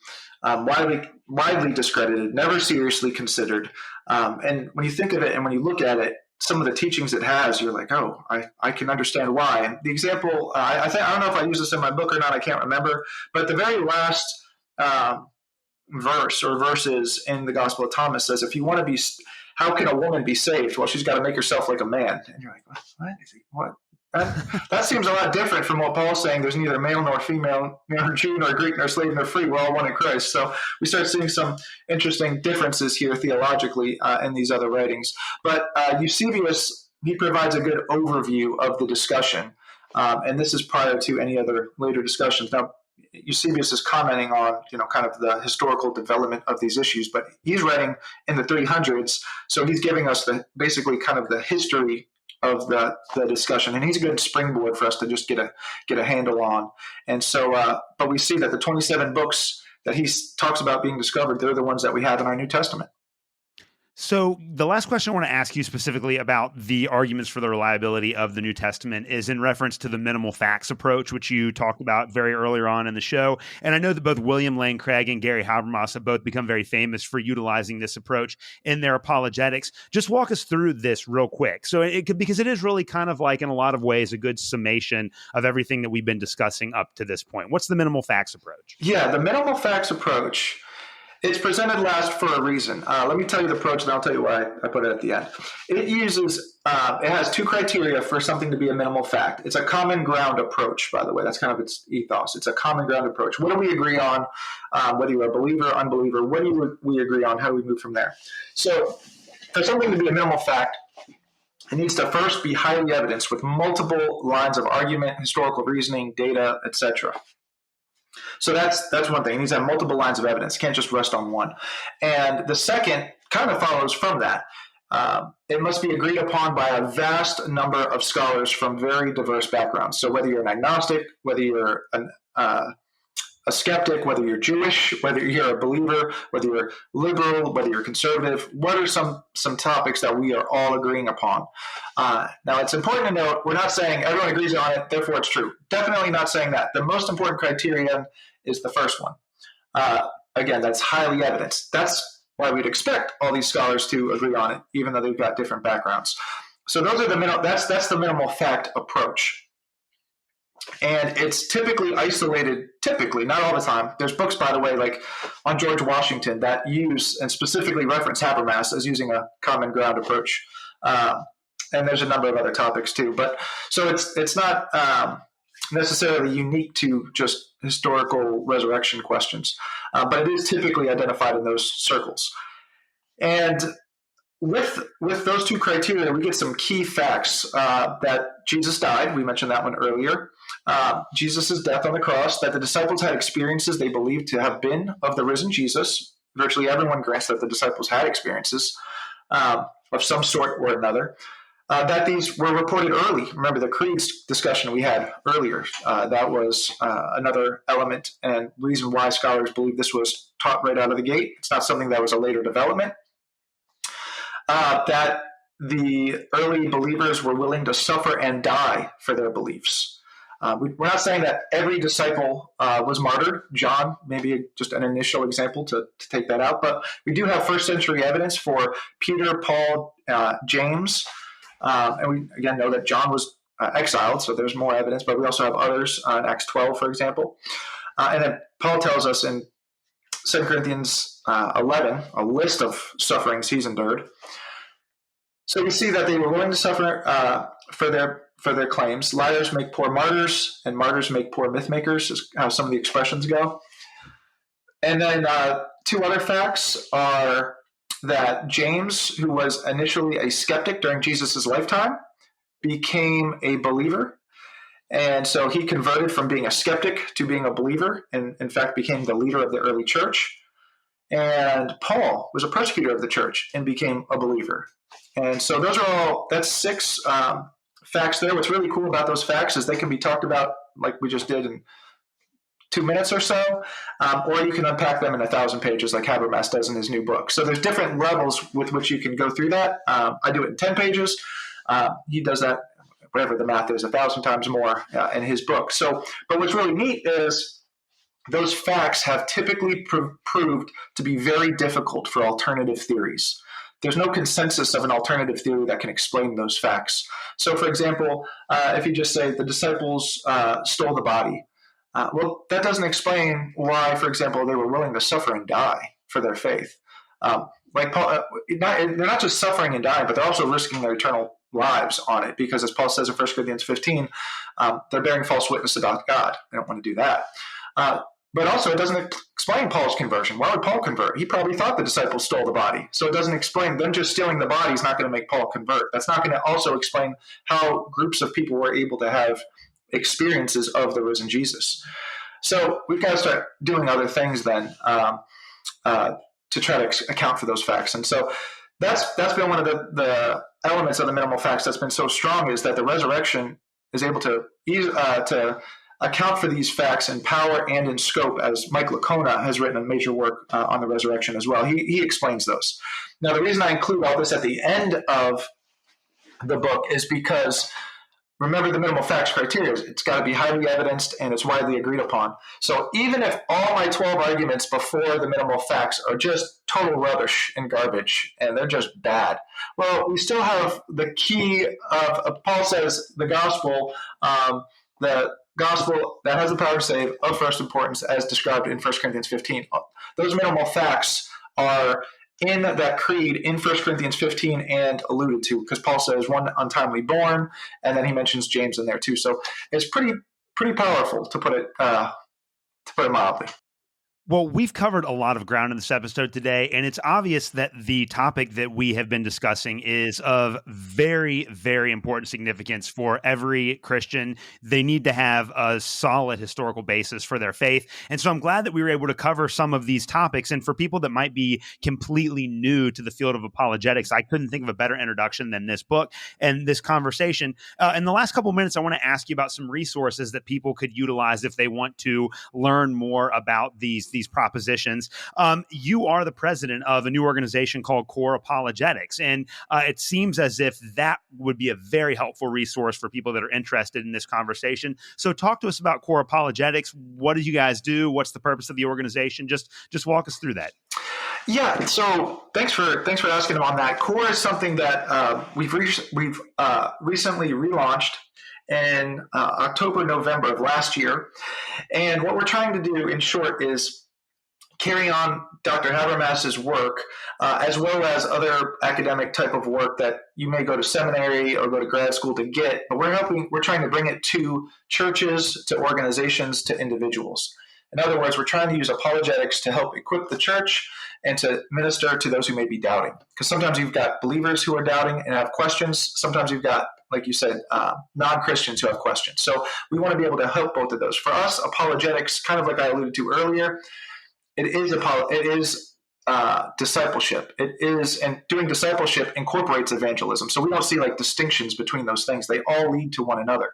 widely discredited, never seriously considered. And when you think of it and when you look at it, some of the teachings it has, you're like, oh, I can understand why. And the example, I don't know if I use this in my book or not, I can't remember, but the very last verse or verses in the Gospel of Thomas says, if you want to be, how can a woman be saved? Well, she's got to make herself like a man. And you're like, what? That seems a lot different from what Paul's saying. There's neither male nor female, nor Jew nor Greek nor slave nor free. We're all one in Christ. So we start seeing some interesting differences here theologically in these other writings. But Eusebius, he provides a good overview of the discussion. And this is prior to any other later discussions. Now, Eusebius is commenting on, kind of the historical development of these issues, but he's writing in the 300s. So he's giving us basically kind of the history of the discussion, and he's a good springboard for us to just get a handle on. And so, but we see that the 27 books that he talks about being discovered, they're the ones that we have in our New Testament. So the last question I want to ask you specifically about the arguments for the reliability of the New Testament is in reference to the minimal facts approach, which you talked about very earlier on in the show. And I know that both William Lane Craig and Gary Habermas have both become very famous for utilizing this approach in their apologetics. Just walk us through this real quick. So because it is really kind of like, in a lot of ways, a good summation of everything that we've been discussing up to this point. What's the minimal facts approach? Yeah, the minimal facts approach It's presented last for a reason. Let me tell you the approach, and I'll tell you why I put it at the end. It has two criteria for something to be a minimal fact. It's a common ground approach, by the way. That's kind of its ethos. It's a common ground approach. What do we agree on? Whether you're a believer, unbeliever, what do we agree on? How do we move from there? So for something to be a minimal fact, it needs to first be highly evidenced with multiple lines of argument, historical reasoning, data, etc. So that's one thing. It needs to have multiple lines of evidence. It can't just rest on one. And the second kind of follows from that. It must be agreed upon by a vast number of scholars from very diverse backgrounds. So whether you're an agnostic, whether you're a skeptic, whether you're Jewish, whether you're a believer, whether you're liberal, whether you're conservative, what are some topics that we are all agreeing upon? Now, it's important to note, we're not saying everyone agrees on it, therefore it's true. Definitely not saying that. The most important criterion is the first one. Again, that's highly evidenced. That's why we'd expect all these scholars to agree on it, even though they've got different backgrounds. So those are that's the minimal fact approach. And it's typically isolated, not all the time. There's books, by the way, like on George Washington that use and specifically reference Habermas as using a common ground approach. And there's a number of other topics too. But so it's not necessarily unique to just historical resurrection questions, but it is typically identified in those circles. And with those two criteria, we get some key facts that Jesus died. We mentioned that one earlier. Jesus' death on the cross, that the disciples had experiences they believed to have been of the risen Jesus. Virtually everyone grants that the disciples had experiences of some sort or another. That these were reported early. Remember the creeds discussion we had earlier. That was another element and reason why scholars believe this was taught right out of the gate. It's not something that was a later development. That the early believers were willing to suffer and die for their beliefs. We're not saying that every disciple was martyred. John, maybe just an initial example to take that out. But we do have first century evidence for Peter, Paul, James. And we, again, know that John was exiled, so there's more evidence. But we also have others in Acts 12, for example. And then Paul tells us in 2 Corinthians 11, a list of sufferings he's endured. So we see that they were willing to suffer for their claims. Liars make poor martyrs, and martyrs make poor myth makers, is how some of the expressions go. And then two other facts are that James, who was initially a skeptic during Jesus' lifetime, became a believer. And so he converted from being a skeptic to being a believer, and in fact became the leader of the early church. And Paul was a persecutor of the church and became a believer. And so that's six facts there. What's really cool about those facts is they can be talked about like we just did in 2 minutes or so, or you can unpack them in 1,000 pages like Habermas does in his new book. So there's different levels with which you can go through that. I do it in 10 pages. He does that, whatever the math is, 1,000 times more in his book. So, but what's really neat is those facts have typically proved to be very difficult for alternative theories. There's no consensus of an alternative theory that can explain those facts. So, for example, if you just say the disciples stole the body, well, that doesn't explain why, for example, they were willing to suffer and die for their faith. Like Paul, they're not just suffering and dying, but they're also risking their eternal lives on it because, as Paul says in 1 Corinthians 15, they're bearing false witness about God. They don't want to do that. But also, it doesn't explain Paul's conversion. Why would Paul convert? He probably thought the disciples stole the body. So it doesn't explain them just stealing the body is not going to make Paul convert. That's not going to also explain how groups of people were able to have experiences of the risen Jesus. So we've got to start doing other things then to try to account for those facts. And so that's been one of the elements of the minimal facts that's been so strong, is that the resurrection is able to account for these facts in power and in scope, as Mike Licona has written a major work on the resurrection as well. He explains those. Now, the reason I include all this at the end of the book is because, remember the minimal facts criteria. It's got to be highly evidenced and it's widely agreed upon. So even if all my 12 arguments before the minimal facts are just total rubbish and garbage and they're just bad, well, we still have the key of Paul says the gospel, gospel that has the power to save of first importance as described in 1 Corinthians 15. Those minimal facts are in that creed in 1 Corinthians 15 and alluded to, because Paul says one untimely born, and then he mentions James in there too. So it's pretty powerful, to put it mildly. Well, we've covered a lot of ground in this episode today, and it's obvious that the topic that we have been discussing is of very, very important significance for every Christian. They need to have a solid historical basis for their faith. And so I'm glad that we were able to cover some of these topics. And for people that might be completely new to the field of apologetics, I couldn't think of a better introduction than this book and this conversation. In the last couple of minutes, I want to ask you about some resources that people could utilize if they want to learn more about these propositions. You are the president of a new organization called Core Apologetics, and it seems as if that would be a very helpful resource for people that are interested in this conversation. So talk to us about Core Apologetics. What do you guys do? What's the purpose of the organization? Just walk us through that. Yeah, so thanks for asking on that. Core is something that we've recently relaunched in October, November of last year. And what we're trying to do, in short, is carry on Dr. Habermas's work, as well as other academic type of work that you may go to seminary or go to grad school to get, but we're trying to bring it to churches, to organizations, to individuals. In other words, we're trying to use apologetics to help equip the church and to minister to those who may be doubting. Because sometimes you've got believers who are doubting and have questions. Sometimes you've got, like you said, non-Christians who have questions. So we want to be able to help both of those. For us, apologetics, kind of like I alluded to earlier, it is discipleship. It is, and doing discipleship incorporates evangelism. So we don't see like distinctions between those things. They all lead to one another.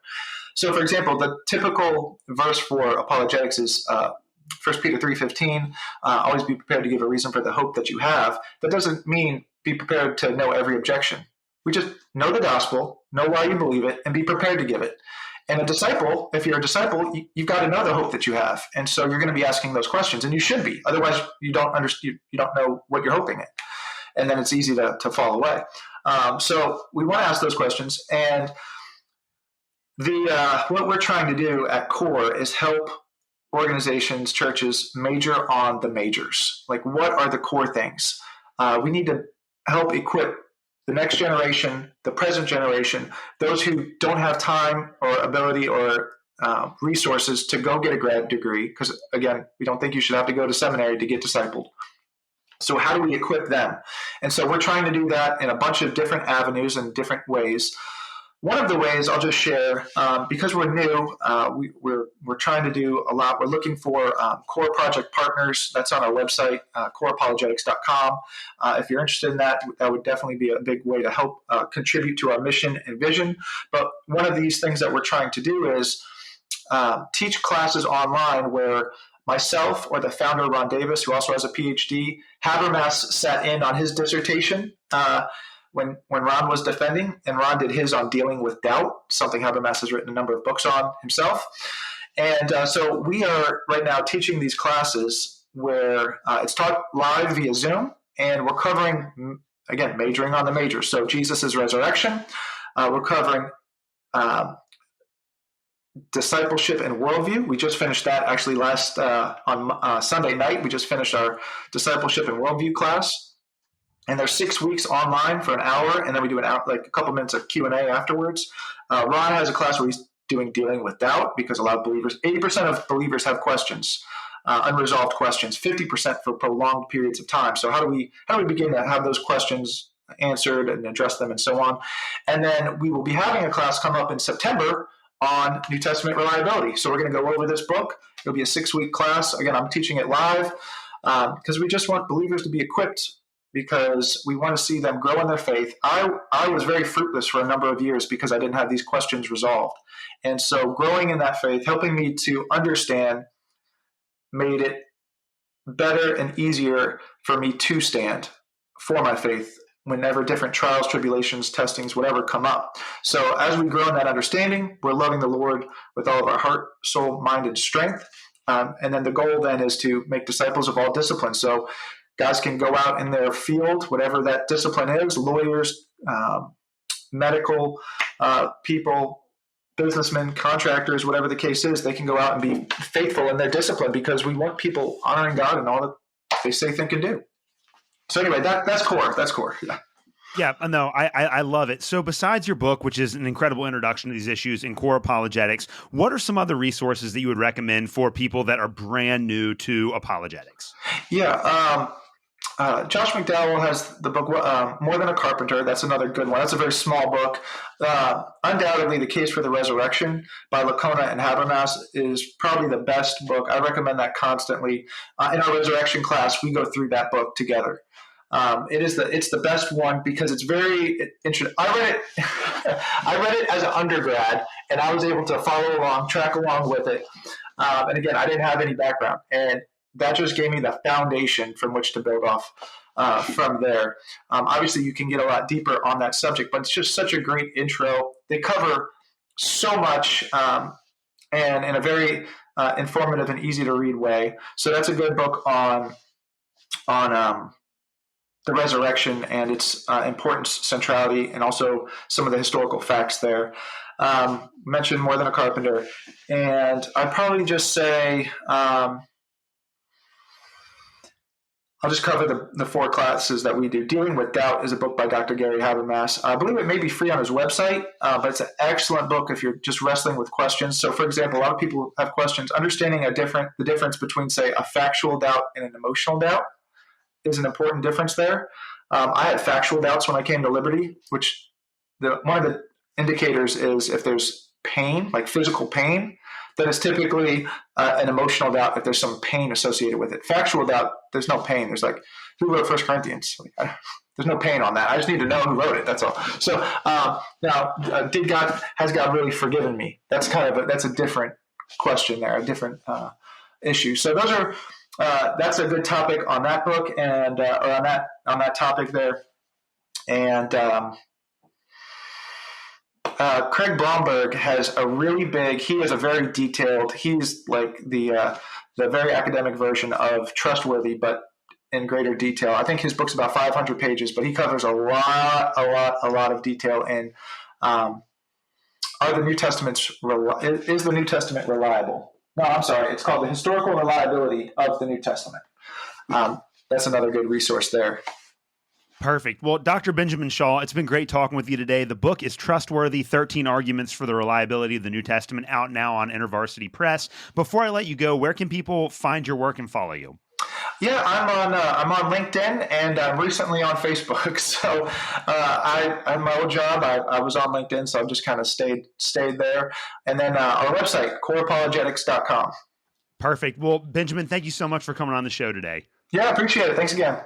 So, for example, the typical verse for apologetics is 1 Peter 3:15. Always be prepared to give a reason for the hope that you have. That doesn't mean be prepared to know every objection. We just know the gospel, know why you believe it, and be prepared to give it. And a disciple, if you're a disciple, you've got to know the hope that you have. And so you're going to be asking those questions, and you should be. Otherwise, you don't know what you're hoping in. And then it's easy to fall away. So we want to ask those questions. And what we're trying to do at Core is help organizations, churches major on the majors. Like, what are the core things? We need to help equip the next generation, the present generation, those who don't have time or ability or resources to go get a grad degree, because, again, we don't think you should have to go to seminary to get discipled. So how do we equip them? And so we're trying to do that in a bunch of different avenues and different ways. One of the ways I'll just share, because we're new, we're trying to do a lot. We're looking for core project partners. That's on our website, coreapologetics.com. If you're interested in that, that would definitely be a big way to help contribute to our mission and vision. But one of these things that we're trying to do is teach classes online where myself or the founder, Ron Davis, who also has a PhD, Habermas sat in on his dissertation when Ron was defending, and Ron did his on dealing with doubt, something Habermas has written a number of books on himself. And so we are right now teaching these classes where it's taught live via Zoom, and we're covering, again, majoring on the majors. So Jesus' resurrection, we're covering discipleship and worldview. We just finished that actually on Sunday night. We just finished our discipleship and worldview class. And they're 6 weeks online for an hour, and then we do a couple minutes of Q&A afterwards. Ron has a class where he's doing dealing with doubt, because a lot of believers, 80% of believers have questions, unresolved questions, 50% for prolonged periods of time. So how do we begin to have those questions answered and address them and so on? And then we will be having a class come up in September on New Testament reliability. So we're going to go over this book. It'll be a 6-week class. Again, I'm teaching it live because we just want believers to be equipped, because we want to see them grow in their faith. I was very fruitless for a number of years because I didn't have these questions resolved. And so growing in that faith, helping me to understand, made it better and easier for me to stand for my faith whenever different trials, tribulations, testings, whatever come up. So as we grow in that understanding, we're loving the Lord with all of our heart, soul, mind, and strength. And then the goal then is to make disciples of all disciplines. So guys can go out in their field, whatever that discipline is, lawyers, medical people, businessmen, contractors, whatever the case is, they can go out and be faithful in their discipline because we want people honoring God in all that they say, think, and do. So anyway, that's core. That's core. Yeah. Yeah, no, I love it. So besides your book, which is an incredible introduction to these issues in Core Apologetics, what are some other resources that you would recommend for people that are brand new to apologetics? Yeah, Josh McDowell has the book More Than a Carpenter. That's another good one. That's a very small book. Undoubtedly, The Case for the Resurrection by Lacona and Habermas is probably the best book. I recommend that constantly. In our resurrection class, we go through that book together. It's the best one because it's very interesting. I read it as an undergrad, and I was able to track along with it. And again, I didn't have any background, and that just gave me the foundation from which to build off from there. Obviously, you can get a lot deeper on that subject, but it's just such a great intro. They cover so much, and in a very informative and easy to read way. So that's a good book on the resurrection and its importance, centrality, and also some of the historical facts there. Mentioned More Than a Carpenter. And I'd probably just say, I'll just cover the four classes that we do. Dealing with Doubt is a book by Dr. Gary Habermas. I believe it may be free on his website, but it's an excellent book if you're just wrestling with questions. So, for example, a lot of people have questions. Understanding the difference between, say, a factual doubt and an emotional doubt is an important difference there. I had factual doubts when I came to Liberty, which one of the indicators is if there's pain, like physical pain, then it's typically an emotional doubt if there's some pain associated with it. Factual doubt, there's no pain. There's like, who wrote 1 Corinthians? There's no pain on that. I just need to know who wrote it. That's all. So now, has God really forgiven me? That's that's a different question there, a different issue. So those are. That's a good topic on that book and or on that topic there. And Craig Blomberg has a really big. He is a very detailed. He's like the very academic version of Trustworthy, but in greater detail. I think his book's about 500 pages, but he covers a lot of detail in is the New Testament reliable? No, I'm sorry. It's called The Historical Reliability of the New Testament. That's another good resource there. Perfect. Well, Dr. Benjamin Shaw, it's been great talking with you today. The book is Trustworthy, 13 Arguments for the Reliability of the New Testament, out now on InterVarsity Press. Before I let you go, where can people find your work and follow you? Yeah, I'm on LinkedIn and I'm recently on Facebook. So I had my old job. I was on LinkedIn, so I've just kind of stayed there. And then our website, coreapologetics.com. Perfect. Well, Benjamin, thank you so much for coming on the show today. Yeah, I appreciate it. Thanks again.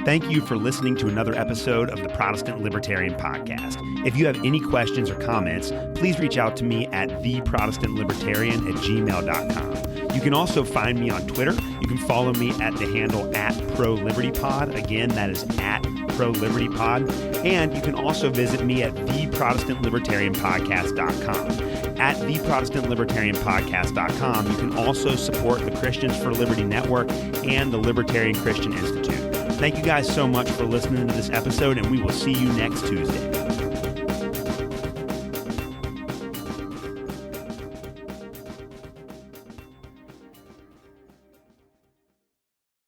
Thank you for listening to another episode of the Protestant Libertarian Podcast. If you have any questions or comments, please reach out to me at theprotestantlibertarian@gmail.com. You can also find me on Twitter. You can follow me at the handle @ProLibertyPod. Again, that is @ProLibertyPod. And you can also visit me at theprotestantlibertarianpodcast.com. At theprotestantlibertarianpodcast.com, you can also support the Christians for Liberty Network and the Libertarian Christian Institute. Thank you guys so much for listening to this episode, and we will see you next Tuesday.